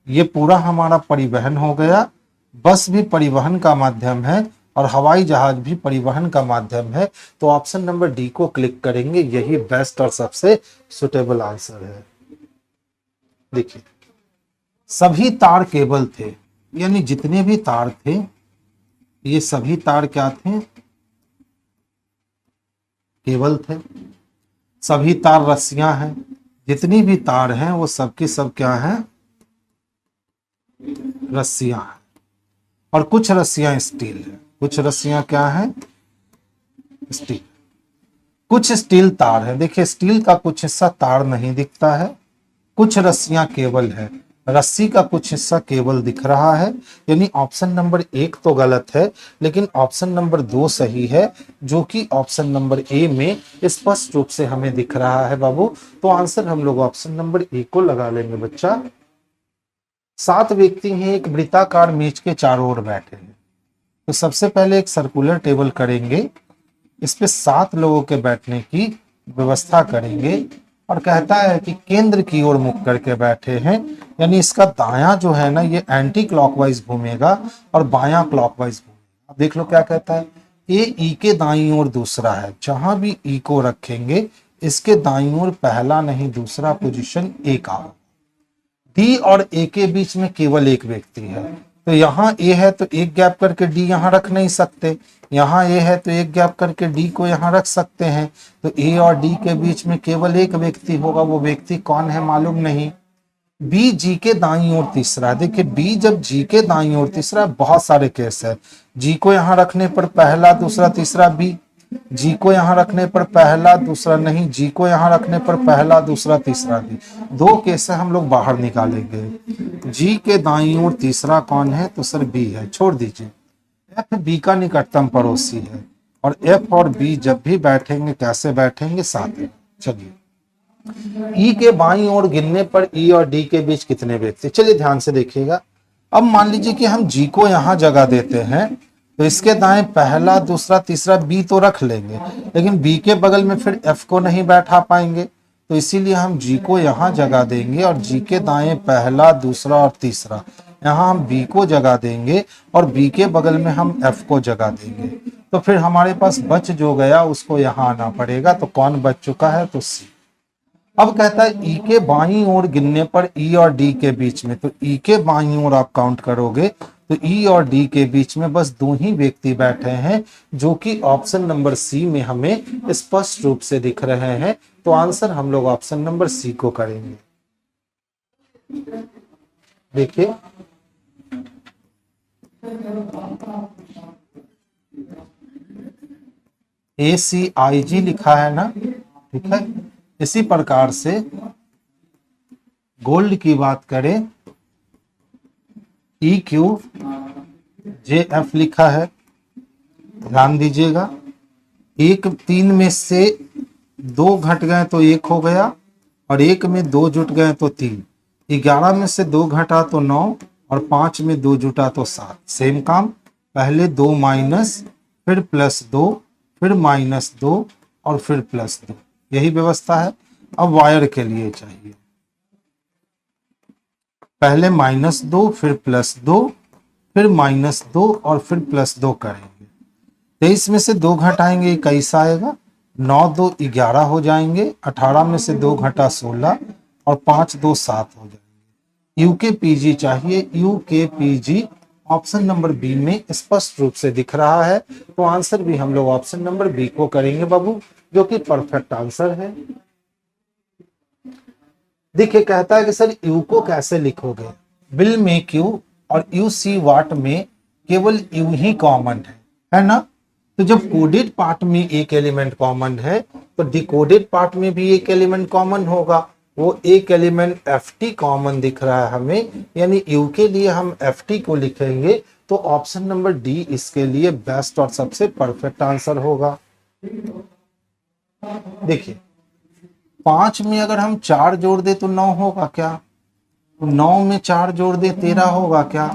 ये पूरा हमारा परिवहन हो गया, बस भी परिवहन का माध्यम है और हवाई जहाज भी परिवहन का माध्यम है। तो ऑप्शन नंबर डी को क्लिक करेंगे, यही बेस्ट और सबसे सुटेबल आंसर है। देखिए सभी तार केबल थे, यानी जितने भी तार थे ये सभी तार क्या थे? केबल थे। सभी तार रस्सियां हैं, जितनी भी तार हैं वो सबकी सब क्या है? रस्सियां हैं। और कुछ रस्सियां स्टील है, कुछ रस्सियां क्या है? स्टील। कुछ स्टील तार है, देखिए स्टील का कुछ हिस्सा तार नहीं दिखता है। कुछ रस्सियां केबल है, रस्सी का कुछ हिस्सा केबल दिख रहा है, यानी ऑप्शन नंबर 1 तो गलत है लेकिन ऑप्शन नंबर 2 सही है, जो कि ऑप्शन नंबर ए में स्पष्ट रूप से हमें दिख रहा है बाबू। तो आंसर हम लोग ऑप्शन नंबर ए को लगा लेंगे बच्चा। 7 व्यक्ति हैं एक वृत्ताकार मेज के चारों ओर बैठे हैं। तो सबसे पहले एक सर्कुलर टेबल करेंगे, इस पे 7 लोगों के बैठने की व्यवस्था करेंगे और कहता है कि केंद्र की ओर मुख करके बैठे हैं, यानी इसका दायां जो है ना ये एंटी क्लॉकवाइज घूमेगा और बायां क्लॉकवाइज घूमेगा। अब देख लो क्या कहता है, ए ई के दाईं ओर दूसरा है, जहां भी ई को रखेंगे इसके दाईं ओर पहला नहीं दूसरा पोजीशन ए का हो। डी और ए के बीच में केवल एक व्यक्ति है, तो यहाँ ए है तो एक गैप करके डी यहाँ रख नहीं सकते, यहाँ ए है तो एक गैप करके डी को यहाँ रख सकते हैं। तो ए और डी के बीच में केवल एक व्यक्ति होगा, वो व्यक्ति कौन है मालूम नहीं। बी जी के दाईं ओर तीसरा, देखिए बी जब जी के दाईं ओर तीसरा, बहुत सारे केस है। जी को यहाँ रखने पर पहला दूसरा तीसरा बी, जी को यहाँ रखने पर पहला दूसरा नहीं, जी को यहाँ रखने पर पहला दूसरा तीसरा भी। 2 केस हम लोग बाहर निकालेंगे। जी के दाईं ओर तीसरा कौन है? तो सर बी है, छोड़ दीजिए। एफ बी का निकटतम पड़ोसी है और एफ और बी जब भी बैठेंगे कैसे बैठेंगे? साथ में। चलिए ई के बाईं ओर गिनने पर ई और डी के बीच कितने व्यक्ति? चलिए ध्यान से देखिएगा। अब मान लीजिए कि हम जी को यहाँ जगह देते हैं तो इसके दाएं पहला दूसरा तीसरा बी तो रख लेंगे, लेकिन बी के बगल में फिर एफ को नहीं बैठा पाएंगे, तो तो इसीलिए हम जी को यहाँ जगह देंगे और जी के दाएं पहला, दूसरा और तीसरा, यहाँ हम बी को जगह देंगे और बी के बगल में हम एफ को जगह देंगे। तो फिर हमारे पास बच जो गया उसको यहाँ आना पड़ेगा। तो कौन बच चुका है? तो सी। अब कहता है ई के बाईं ओर गिनने पर ई और डी के बीच में, तो ई के बाईं ओर आप काउंट करोगे तो ई और डी के बीच में बस दो ही व्यक्ति बैठे हैं, जो कि ऑप्शन नंबर सी में हमें स्पष्ट रूप से दिख रहे हैं। तो आंसर हम लोग ऑप्शन नंबर सी को करेंगे। देखिए ACIG लिखा है ना, ठीक है। इसी प्रकार से गोल्ड की बात करें, EQJF लिखा है, ध्यान दीजिएगा। एक 3 में से 2 घट गए तो 1 हो गया, और 1 में 2 जुट गए तो 3। 11 में से 2 घटा तो 9, और 5 में 2 जुटा तो 7। सेम काम, पहले 2 माइनस, फिर प्लस 2, फिर माइनस 2 और फिर प्लस 2, यही व्यवस्था है। अब वायर के लिए चाहिए, पहले -2, फिर +2, फिर -2 और फिर +2 करेंगे। 23 में से 2 घटाएंगे 21 आएगा, 9 2 11 हो जाएंगे, 18 में से 2 घटा 16 और 5 2 7 हो जाएंगे। यूकेपीजी चाहिए, यूकेपीजी ऑप्शन नंबर बी में स्पष्ट रूप से दिख रहा है। तो आंसर भी हम लोग ऑप्शन नंबर बी को करेंगे बाबू, जो कि परफेक्ट आंसर है। देखिए कहता है कि सर यू को कैसे लिखोगे? बिल में क्यू और यू सी वाट में केवल यू ही कॉमन है ना। तो जब कोडेड पार्ट में एक एलिमेंट कॉमन है तो डिकोडेड पार्ट में भी एक एलिमेंट कॉमन होगा। वो एक एलिमेंट ft कॉमन दिख रहा है हमें, यानी यू के लिए हम ft को लिखेंगे। तो ऑप्शन नंबर डी इसके लिए बेस्ट और सबसे परफेक्ट आंसर होगा। देखिए 5 में अगर हम 4 जोड़ दे तो 9 होगा क्या? 9 में 4 जोड़ दे 13 होगा क्या?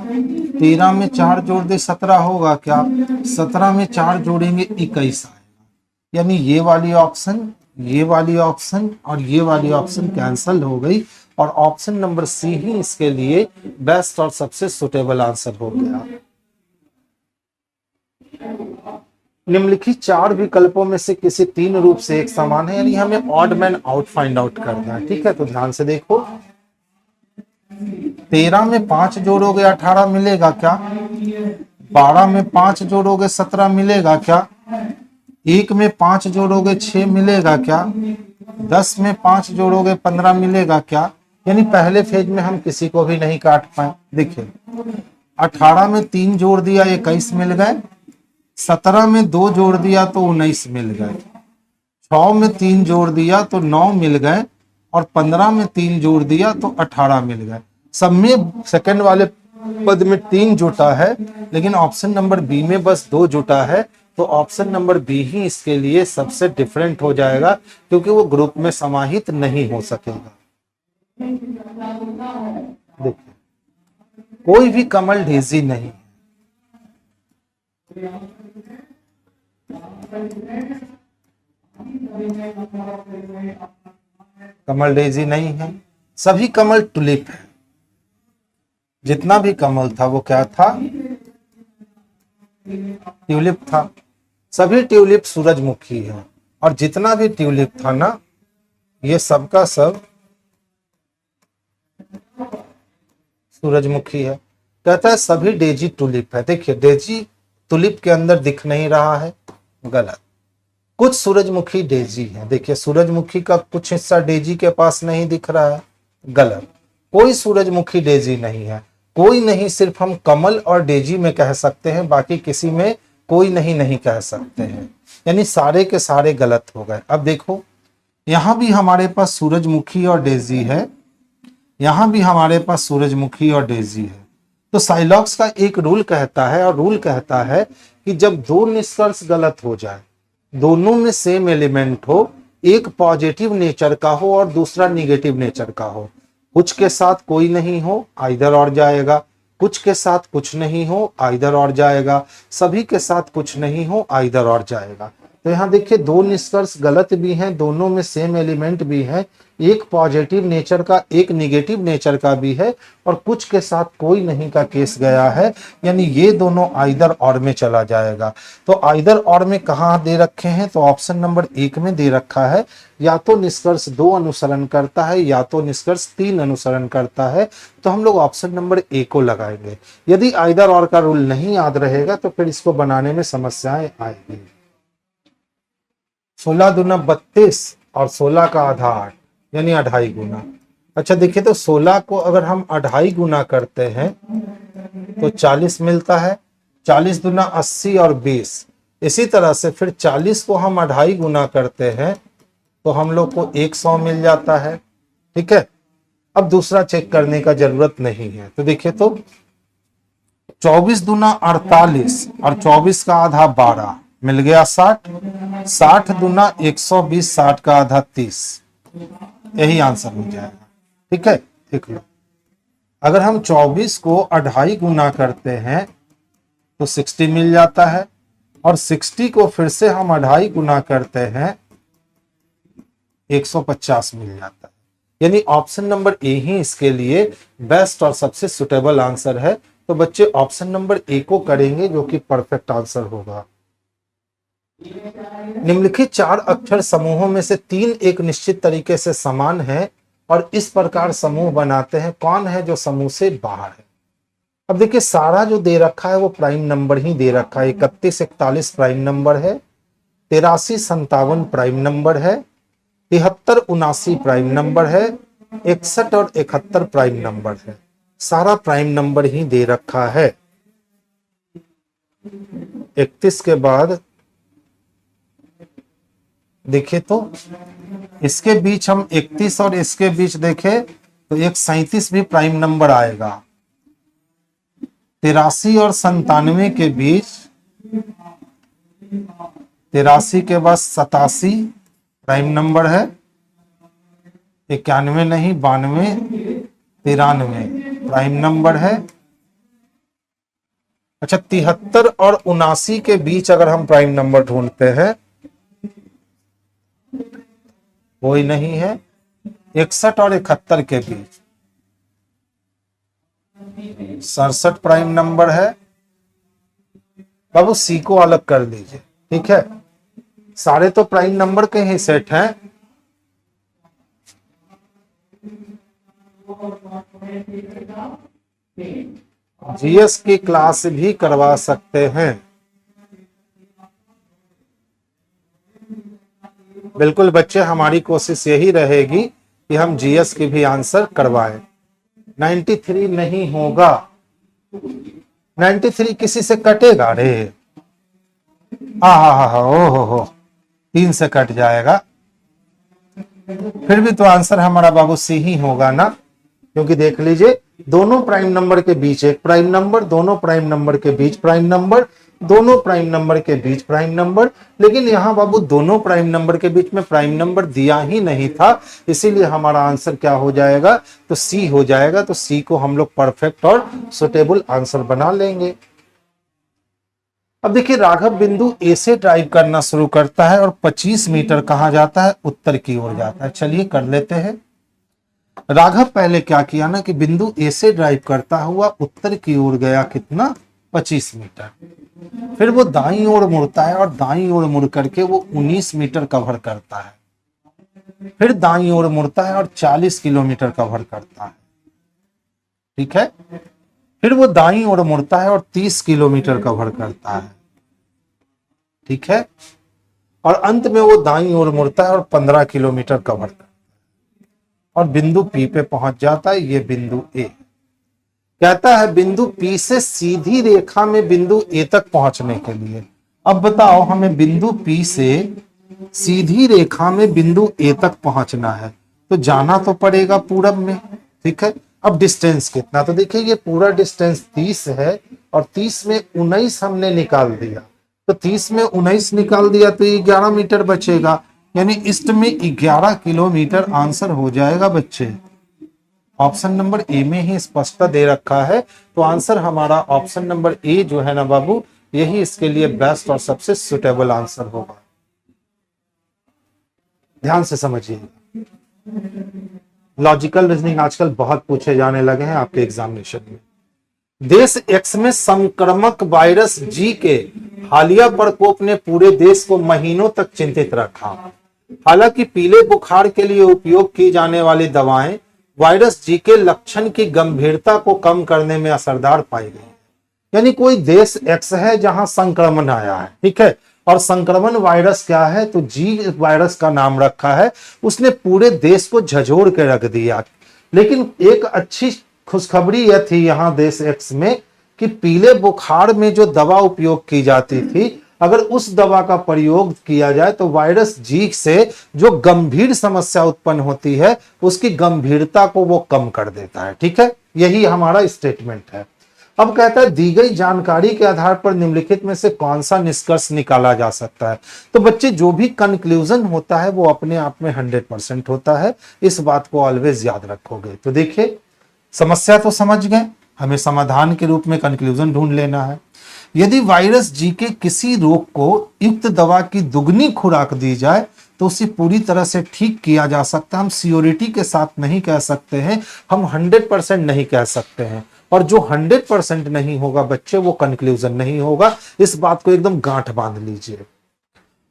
13 में 4 जोड़ दे 17 होगा क्या? 17 में 4 जोड़ेंगे 21 आएगा। यानी ये वाली ऑप्शन, ये वाली ऑप्शन और ये वाली ऑप्शन कैंसिल हो गई, और ऑप्शन नंबर सी ही इसके लिए बेस्ट और सबसे सुटेबल आंसर हो गया। निम्नलिखित 4 विकल्पों में से किसी 3 रूप से एक समान है, यानी हमें odd man out find out करना है। ठीक है, तो ध्यान से देखो, 13 में 5 जोड़ोगे 18 मिलेगा क्या? 12 में 5 जोड़ोगे 17 मिलेगा क्या? 1 में 5 जोड़ोगे 6 मिलेगा क्या? 10 में 5 जोड़ोगे 15 मिलेगा क्या? यानी पहले फेज में हम किसी को भी नहीं काट पाए। देखिए 18 में 3 जोड़ दिया 21 मिल गए, 17 में 2 जोड़ दिया तो 19 मिल गए, 6 में 3 जोड़ दिया तो 9 मिल गए, और 15 में 3 जोड़ दिया तो 18 मिल गए। सब में सेकंड वाले पद में 3 जुटा है, लेकिन ऑप्शन नंबर बी में बस 2 जुटा है। तो ऑप्शन नंबर बी ही इसके लिए सबसे डिफरेंट हो जाएगा, क्योंकि वो ग्रुप में समाहित नहीं हो सकेगा। देखिए कोई भी कमल डेजी नहीं, कमल डेजी नहीं है, सभी कमल टुलिप है। जितना भी कमल था वो क्या था? ट्यूलिप था। सभी ट्यूलिप सूरजमुखी है, और जितना भी ट्यूलिप था ना, ये सबका सब सूरजमुखी है। कहता है सभी डेजी टुलिप है। देखिए डेजी टुलिप के अंदर दिख नहीं रहा है, गलत। कुछ सूरजमुखी डेजी है। देखिए सूरजमुखी का कुछ हिस्सा डेजी के पास नहीं दिख रहा है, गलत। कोई सूरजमुखी डेजी नहीं है, कोई नहीं, सिर्फ हम कमल और डेजी में कह सकते हैं, बाकी किसी में कोई नहीं कह सकते हैं। यानी सारे के सारे गलत हो गए। अब देखो यहां भी हमारे पास सूरजमुखी और डेजी है, यहां भी हमारे पास सूरजमुखी और डेजी है। तो साइलॉक्स का एक रूल कहता है, और रूल कहता है कि जब 2 निष्कर्ष गलत हो जाए, दोनों में सेम एलिमेंट हो, एक पॉजिटिव नेचर का हो और दूसरा निगेटिव नेचर का हो, कुछ के साथ कोई नहीं हो, आइदर और जाएगा, कुछ के साथ कुछ नहीं हो, आइदर और जाएगा, सभी के साथ कुछ नहीं हो, आइदर और जाएगा। तो यहाँ देखिए दो निष्कर्ष गलत भी हैं, दोनों में सेम एलिमेंट भी है, एक पॉजिटिव नेचर का एक निगेटिव नेचर का भी है और कुछ के साथ कोई नहीं का केस गया है, यानी ये दोनों आइदर और में चला जाएगा। तो आइदर और में कहाँ दे रखे हैं, तो ऑप्शन नंबर 1 में दे रखा है। या तो निष्कर्ष 2 अनुसरण करता है या तो निष्कर्ष 3 अनुसरण करता है, तो हम लोग ऑप्शन नंबर A को लगाएंगे। यदि आइदर और का रूल नहीं याद रहेगा तो फिर इसको बनाने में समस्याएं आएगी। 16 दूना 32 और 16 का आधा 8 यानी 2.5 गुना। अच्छा देखिए, तो 16 को अगर हम 2.5 गुना करते हैं तो 40 मिलता है। 40 दूना 80 और 20। इसी तरह से फिर 40 को हम 2.5 गुना करते हैं तो हम लोग को 100 मिल जाता है। ठीक है, अब दूसरा चेक करने का जरूरत नहीं है। तो देखिए, तो 24 दूना 48 और 24 का आधा 12 मिल गया 60। 60 दूना 120, 60 का आधा 30, यही आंसर हो जाएगा। ठीक है, देख लो, अगर हम 24 को 2.5 गुना करते हैं तो 60 मिल जाता है और 60 को फिर से हम 2.5 गुना करते हैं 150 मिल जाता है। यानी ऑप्शन नंबर ए ही इसके लिए बेस्ट और सबसे सुटेबल आंसर है। तो बच्चे ऑप्शन नंबर ए को करेंगे जो कि परफेक्ट आंसर होगा। निम्नलिखित 4 अक्षर समूहों में से 3 एक निश्चित तरीके से समान है और इस प्रकार समूह बनाते हैं, कौन है जो समूह से बाहर है। अब देखिए, सारा जो दे रखा है वो प्राइम नंबर ही दे रखा है। 31 41 प्राइम नंबर है, 83 57 प्राइम नंबर है, 73 79 प्राइम नंबर है, 61 और 71 प्राइम नंबर है। सारा प्राइम नंबर ही दे रखा है। 31 के बाद देखिए, तो इसके बीच हम 31 और इसके बीच देखें तो एक 37 भी प्राइम नंबर आएगा। 83 और 97 के बीच 83 के बाद 87 प्राइम नंबर है। 91 नहीं, 92 93 प्राइम नंबर है। अच्छा, 73 और 79 के बीच अगर हम प्राइम नंबर ढूंढते हैं, कोई नहीं है। 61 और 71 के बीच 67 प्राइम नंबर है। बाबू सी को अलग कर लीजिए। ठीक है, सारे तो प्राइम नंबर के ही सेट हैं। जीएस की क्लास भी करवा सकते हैं। बिल्कुल बच्चे, हमारी कोशिश यही रहेगी कि हम जीएस की भी आंसर करवाएं। 93 नहीं होगा। 93 किसी से कटेगा रे? हा ओ 3 से कट जाएगा। फिर भी तो आंसर हमारा बाबू सी ही होगा ना, क्योंकि देख लीजिए, दोनों प्राइम नंबर के बीच एक प्राइम नंबर, दोनों प्राइम नंबर के बीच प्राइम नंबर, दोनों प्राइम नंबर के बीच प्राइम नंबर। लेकिन यहां बाबू दोनों प्राइम नंबर के बीच में प्राइम नंबर दिया ही नहीं था, इसीलिए हमारा आंसर क्या हो जाएगा, तो सी हो जाएगा। तो सी को हम लोग परफेक्ट और सुटेबल आंसर बना लेंगे। अब देखिए, राघव बिंदु ए से ड्राइव करना शुरू करता है और 25 मीटर कहां जाता है, उत्तर की ओर जाता है। चलिए कर लेते हैं। राघव पहले क्या किया ना कि बिंदु ए से ड्राइव करता हुआ उत्तर की ओर गया, कितना, 25 मीटर। फिर वो दाईं ओर मुड़ता है और दाईं ओर मुड़ करके वो 19 मीटर कवर करता है। फिर दाईं ओर मुड़ता है और 40 किलोमीटर कवर करता है। ठीक है, फिर वो दाईं ओर मुड़ता है और 30 किलोमीटर कवर करता है। ठीक है, और अंत में वो दाईं ओर मुड़ता है और 15 किलोमीटर कवर करता है और बिंदु पी पे पहुंच जाता है। ये बिंदु ए। कहता है बिंदु पी से सीधी रेखा में बिंदु ए तक पहुंचने के लिए। अब बताओ, हमें बिंदु पी से सीधी रेखा में बिंदु ए तक पहुंचना है तो जाना तो पड़ेगा पूरब में। ठीक है, अब डिस्टेंस कितना, तो देखिए ये पूरा डिस्टेंस 30 है और 30 में 19 हमने निकाल दिया, तो 30 में 19 निकाल दिया तो 11 मीटर बचेगा, यानी ईस्ट में 11 किलोमीटर आंसर हो जाएगा बच्चे। ऑप्शन नंबर ए में ही स्पष्टता दे रखा है, तो आंसर हमारा ऑप्शन नंबर ए जो है ना बाबू, यही इसके लिए बेस्ट और सबसे सुटेबल आंसर होगा। ध्यान से समझिए, लॉजिकल रीजनिंग आजकल बहुत पूछे जाने लगे हैं आपके एग्जामिनेशन में। देश एक्स में संक्रामक वायरस जी के हालिया प्रकोप ने पूरे देश को महीनों तक चिंतित रखा। हालांकि पीले बुखार के लिए उपयोग की जाने वाली दवाएं वायरस जी के लक्षण की गंभीरता को कम करने में असरदार पाई गई। यानी कोई देश एक्स है जहां संक्रमण आया है, ठीक है, और संक्रमण वायरस क्या है, तो जी वायरस का नाम रखा है, उसने पूरे देश को झंझोड़ के रख दिया। लेकिन एक अच्छी खुशखबरी यह थी यहां देश एक्स में कि पीले बुखार में जो दवा उपयोग की जाती थी, अगर उस दवा का प्रयोग किया जाए तो वायरस जी से जो गंभीर समस्या उत्पन्न होती है उसकी गंभीरता को वो कम कर देता है। ठीक है, यही हमारा स्टेटमेंट है। अब कहता है दी गई जानकारी के आधार पर निम्नलिखित में से कौन सा निष्कर्ष निकाला जा सकता है। तो बच्चे जो भी कंक्लूजन होता है वो अपने आप में 100% होता है, इस बात को ऑलवेज याद रखोगे। तो देखिए समस्या तो समझ गए, हमें समाधान के रूप में कंक्लूजन ढूंढ लेना है। यदि वायरस जी के किसी रोग को युक्त दवा की दुगनी खुराक दी जाए तो उसे पूरी तरह से ठीक किया जा सकता है। हम सियोरिटी के साथ नहीं कह सकते हैं, हम 100% नहीं कह सकते हैं, और जो 100% नहीं होगा बच्चे वो कंक्लूजन नहीं होगा। इस बात को एकदम गांठ बांध लीजिए।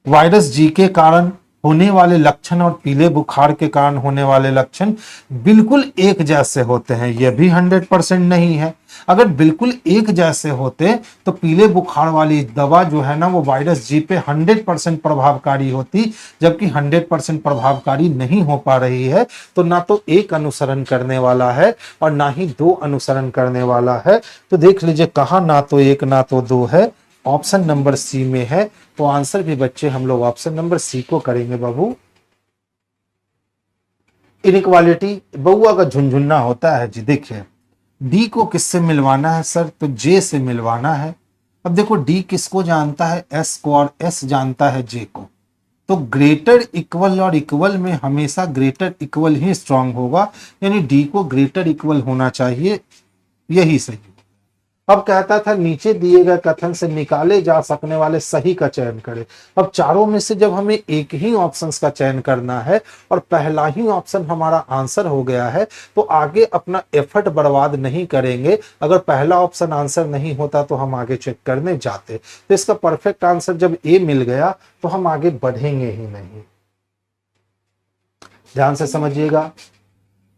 वायरस जी के कारण होने वाले लक्षण और पीले बुखार के कारण होने वाले लक्षण बिल्कुल एक जैसे होते हैं, यह भी 100% नहीं है। अगर बिल्कुल एक जैसे होते तो पीले बुखार वाली दवा जो है ना वो वायरस जी पे 100% प्रभावकारी होती, जबकि 100% प्रभावकारी नहीं हो पा रही है। तो ना तो एक अनुसरण करने वाला है और ना ही दो अनुसरण करने वाला है। तो देख लीजिए कहाँ ना तो एक ना तो दो है, ऑप्शन नंबर सी में है। तो आंसर भी बच्चे हम लोग ऑप्शन नंबर सी को करेंगे बाबू। इनइक्वालिटी बउआ का झुनझुन्ना होता है जी। देखिए डी को किससे मिलवाना है सर, तो जे से मिलवाना है। अब देखो डी किसको जानता है, एस को, और एस जानता है जे को। तो ग्रेटर इक्वल और इक्वल में हमेशा ग्रेटर इक्वल ही स्ट्रांग होगा, यानी डी को ग्रेटर इक्वल होना चाहिए, यही सही। अब कहता था नीचे दिए गए कथन से निकाले जा सकने वाले सही का चयन करें। अब चारों में से जब हमें एक ही ऑप्शंस का चयन करना है और पहला ही ऑप्शन हमारा आंसर हो गया है, तो आगे अपना एफर्ट बर्बाद नहीं करेंगे। अगर पहला ऑप्शन आंसर नहीं होता तो हम आगे चेक करने जाते। तो इसका परफेक्ट आंसर जब ए मिल गया तो हम आगे बढ़ेंगे ही नहीं। ध्यान से समझिएगा।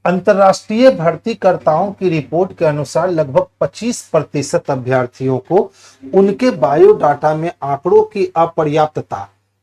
अंतरराष्ट्रीय भर्तीकर्ताओं की रिपोर्ट के अनुसार लगभग 25% अभ्यर्थियों को उनके बायोडाटा में आंकड़ों की अपर्याप्तता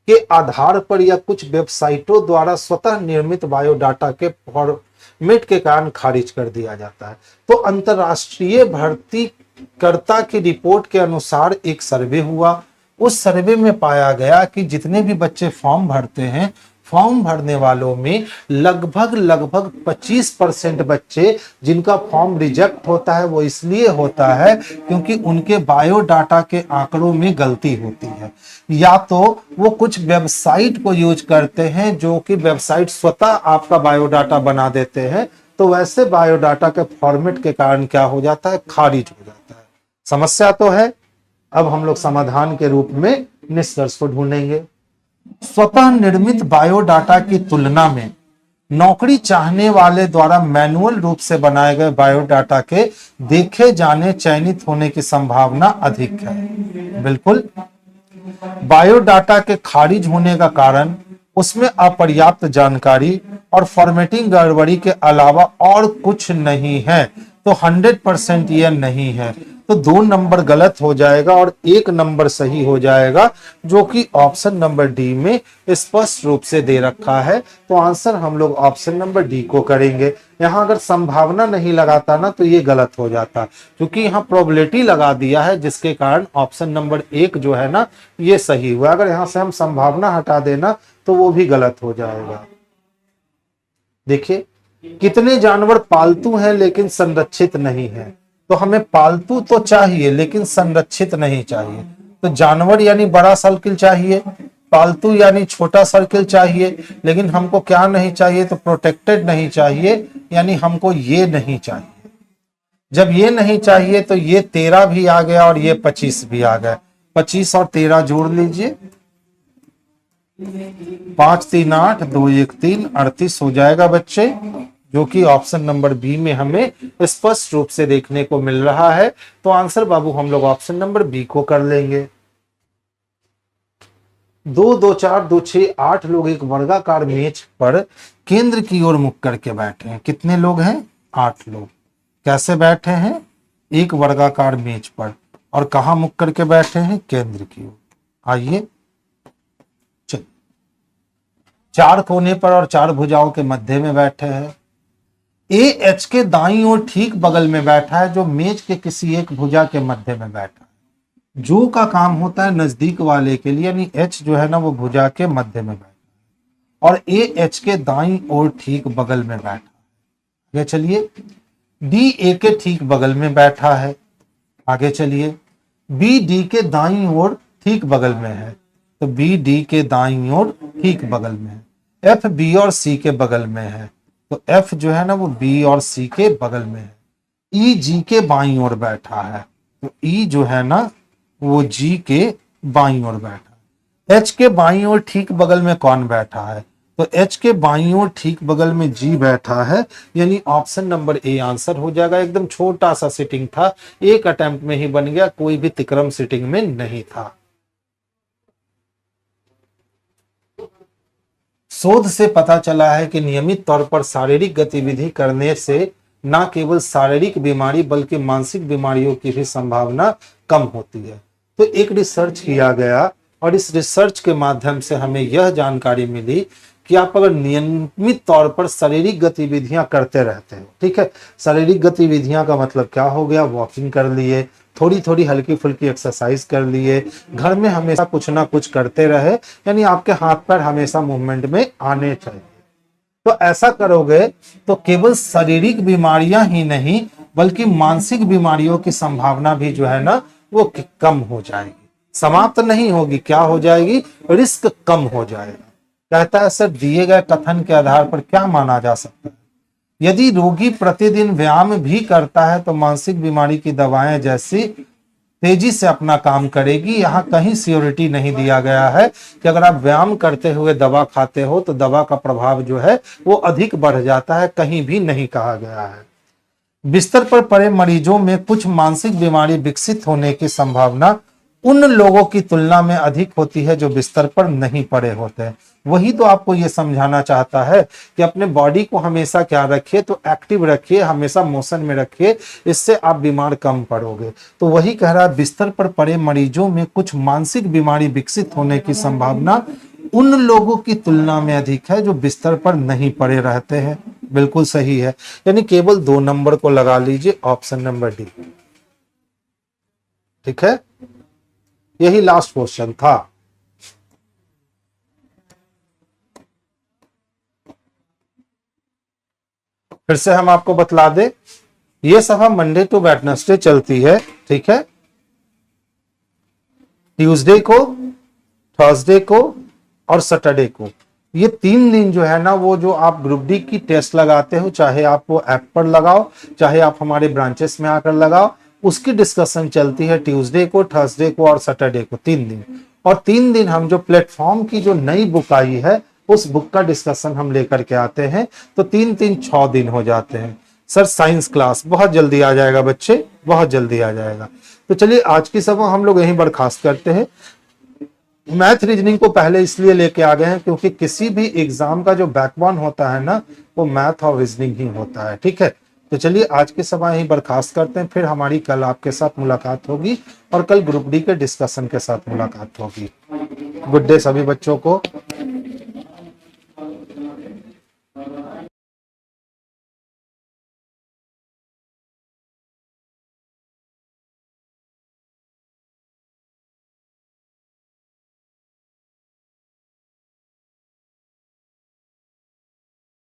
के आधार पर या कुछ वेबसाइटों द्वारा स्वतः निर्मित बायोडाटा के फॉर्मेट के कारण खारिज कर दिया जाता है। तो अंतरराष्ट्रीय भर्तीकर्ता की रिपोर्ट के अनुसार एक सर्वे हुआ। उस सर्वे में पाया गया कि जितने भी बच्चे फॉर्म भरते हैं, फॉर्म भरने वालों में लगभग 25% बच्चे जिनका फॉर्म रिजेक्ट होता है वो इसलिए होता है क्योंकि उनके बायोडाटा के आंकड़ों में गलती होती है, या तो वो कुछ वेबसाइट को यूज करते हैं जो कि वेबसाइट स्वतः आपका बायोडाटा बना देते हैं। तो वैसे बायोडाटा के फॉर्मेट के कारण क्या हो जाता है, खारिज हो जाता है। समस्या तो है। अब हम लोग समाधान के रूप में निष्कर्ष को ढूंढेंगे। स्वतः निर्मित बायोडाटा की तुलना में नौकरी चाहने वाले द्वारा मैनुअल रूप से बनाए गए बायोडाटा के देखे जाने चयनित होने की संभावना अधिक है। बिल्कुल, बायोडाटा के खारिज होने का कारण उसमें अपर्याप्त जानकारी और फॉर्मेटिंग गड़बड़ी के अलावा और कुछ नहीं है। तो 100% यह नहीं है। तो 2 नंबर गलत हो जाएगा और 1 नंबर सही हो जाएगा, जो कि ऑप्शन नंबर डी में स्पष्ट रूप से दे रखा है। तो आंसर हम लोग ऑप्शन नंबर डी को करेंगे। यहां अगर संभावना नहीं लगाता ना तो ये गलत हो जाता, क्योंकि यहाँ प्रोबेबिलिटी लगा दिया है जिसके कारण ऑप्शन नंबर 1 जो है ना ये सही हुआ। अगर यहां से हम संभावना हटा देना तो वो भी गलत हो जाएगा। देखिए कितने जानवर पालतू हैं लेकिन संरक्षित नहीं है। तो हमें पालतू तो चाहिए लेकिन संरक्षित नहीं चाहिए। तो जानवर यानी बड़ा सर्किल चाहिए, पालतू यानी छोटा सर्किल चाहिए, लेकिन हमको क्या नहीं चाहिए, तो प्रोटेक्टेड नहीं चाहिए, यानी हमको ये नहीं चाहिए। जब ये नहीं चाहिए तो ये 13 भी आ गया और ये 25 भी आ गया। 25 और 13 जोड़ लीजिए, 5 3 8 2 1 3 38 हो जाएगा बच्चे, जो कि ऑप्शन नंबर बी में हमें स्पष्ट रूप से देखने को मिल रहा है। तो आंसर बाबू हम लोग ऑप्शन नंबर बी को कर लेंगे। 2 2 4 2 6 8 लोग एक वर्गाकार मेज पर केंद्र की ओर मुख करके बैठे हैं। कितने लोग हैं? 8 लोग। कैसे बैठे हैं? एक वर्गाकार मेज पर, और कहां मुख करके बैठे हैं? केंद्र की ओर। आइए, चलिए, 4 कोने पर और 4 भुजाओं के मध्य में बैठे हैं। ए एच के दाईं ओर ठीक बगल में बैठा है, जो मेज के किसी एक भुजा के मध्य में बैठा है। जो का काम होता है नजदीक वाले के लिए, यानी एच जो है ना वो भुजा के मध्य में बैठा है, और ए एच के दाईं ओर ठीक बगल में बैठा है। आगे चलिए, डी ए के ठीक बगल में बैठा है। आगे चलिए, बी डी के दाईं ओर ठीक बगल में है, तो बी डी के दाईं ओर ठीक बगल में है। एफ बी और सी के बगल में है, तो एफ जो है ना वो बी और सी के बगल में है। ई जी के बाईं ओर बैठा है, तो ई जो है ना वो जी के बाईं ओर बैठा है। एच के बाईं ओर ठीक बगल में कौन बैठा है? तो एच के बाईं ओर ठीक बगल में जी बैठा है, यानी ऑप्शन नंबर ए आंसर हो जाएगा। एकदम छोटा सा सिटिंग था, एक अटेम्प्ट में ही बन गया, कोई भी तिक्रम सिटिंग में नहीं था। शोध से पता चला है कि नियमित तौर पर शारीरिक गतिविधि करने से न केवल शारीरिक बीमारी बल्कि मानसिक बीमारियों की भी संभावना कम होती है। तो एक रिसर्च किया गया, और इस रिसर्च के माध्यम से हमें यह जानकारी मिली कि आप अगर नियमित तौर पर शारीरिक गतिविधियां करते रहते हो, ठीक है, शारीरिक गतिविधियां का मतलब क्या हो गया? वॉकिंग कर लिए, थोड़ी थोड़ी हल्की फुल्की एक्सरसाइज कर लिए, घर में हमेशा कुछ ना कुछ करते रहे, यानी आपके हाथ पैर हमेशा मूवमेंट में आने चाहिए। तो ऐसा करोगे तो केवल शारीरिक बीमारियां ही नहीं बल्कि मानसिक बीमारियों की संभावना भी जो है ना वो कम हो जाएगी, समाप्त नहीं होगी, क्या हो जाएगी? रिस्क कम हो जाएगा। कहता है सर, दिए गए कथन के आधार पर क्या माना जा सकता है? यदि रोगी प्रतिदिन व्यायाम भी करता है तो मानसिक बीमारी की दवाएं जैसी तेजी से अपना काम करेगी। यहाँ कहीं श्योरिटी नहीं दिया गया है कि अगर आप व्यायाम करते हुए दवा खाते हो तो दवा का प्रभाव जो है वो अधिक बढ़ जाता है, कहीं भी नहीं कहा गया है। बिस्तर पर पड़े मरीजों में कुछ मानसिक बीमारी विकसित होने की संभावना उन लोगों की तुलना में अधिक होती है जो बिस्तर पर नहीं पड़े होते हैं। वही तो आपको ये समझाना चाहता है कि अपने बॉडी को हमेशा क्या रखिए? तो एक्टिव रखिए, हमेशा मोशन में रखिए, इससे आप बीमार कम पड़ोगे। तो वही कह रहा है, बिस्तर पर पड़े मरीजों में कुछ मानसिक बीमारी विकसित होने की संभावना उन लोगों की तुलना में अधिक है जो बिस्तर पर नहीं पड़े रहते हैं। बिल्कुल सही है, यानी केवल 2 नंबर को लगा लीजिए, ऑप्शन नंबर डी। ठीक है, यही लास्ट क्वेश्चन था। फिर से हम आपको बतला दे, ये सभा मंडे टू वेडनेसडे चलती है, ठीक है, ट्यूसडे को, थर्सडे को और सैटरडे को। ये 3 दिन जो है ना वो जो आप ग्रुप डी की टेस्ट लगाते हो, चाहे आप वो ऐप पर लगाओ चाहे आप हमारे ब्रांचेस में आकर लगाओ, उसकी डिस्कशन चलती है ट्यूसडे को, थर्सडे को और सैटरडे को, 3 दिन। और 3 दिन हम जो प्लेटफॉर्म की जो नई बुक आई है उस बुक का डिस्कशन हम लेकर के आते हैं, तो 3 6 दिन हो जाते हैं। सर साइंस क्लास बहुत जल्दी आ जाएगा बच्चे, बहुत जल्दी आ जाएगा। तो चलिए आज की सभा हम लोग यहीं बर्खास्त करते हैं। मैथ रीजनिंग को पहले इसलिए लेके आ गए हैं क्योंकि किसी भी एग्जाम का जो बैकबोन होता है ना वो मैथ और रीजनिंग ही होता है, ठीक है। तो चलिए आज की सभा यहीं बर्खास्त करते हैं, फिर हमारी कल आपके साथ मुलाकात होगी और कल ग्रुप डी के डिस्कशन के साथ मुलाकात होगी। गुड डे सभी बच्चों को।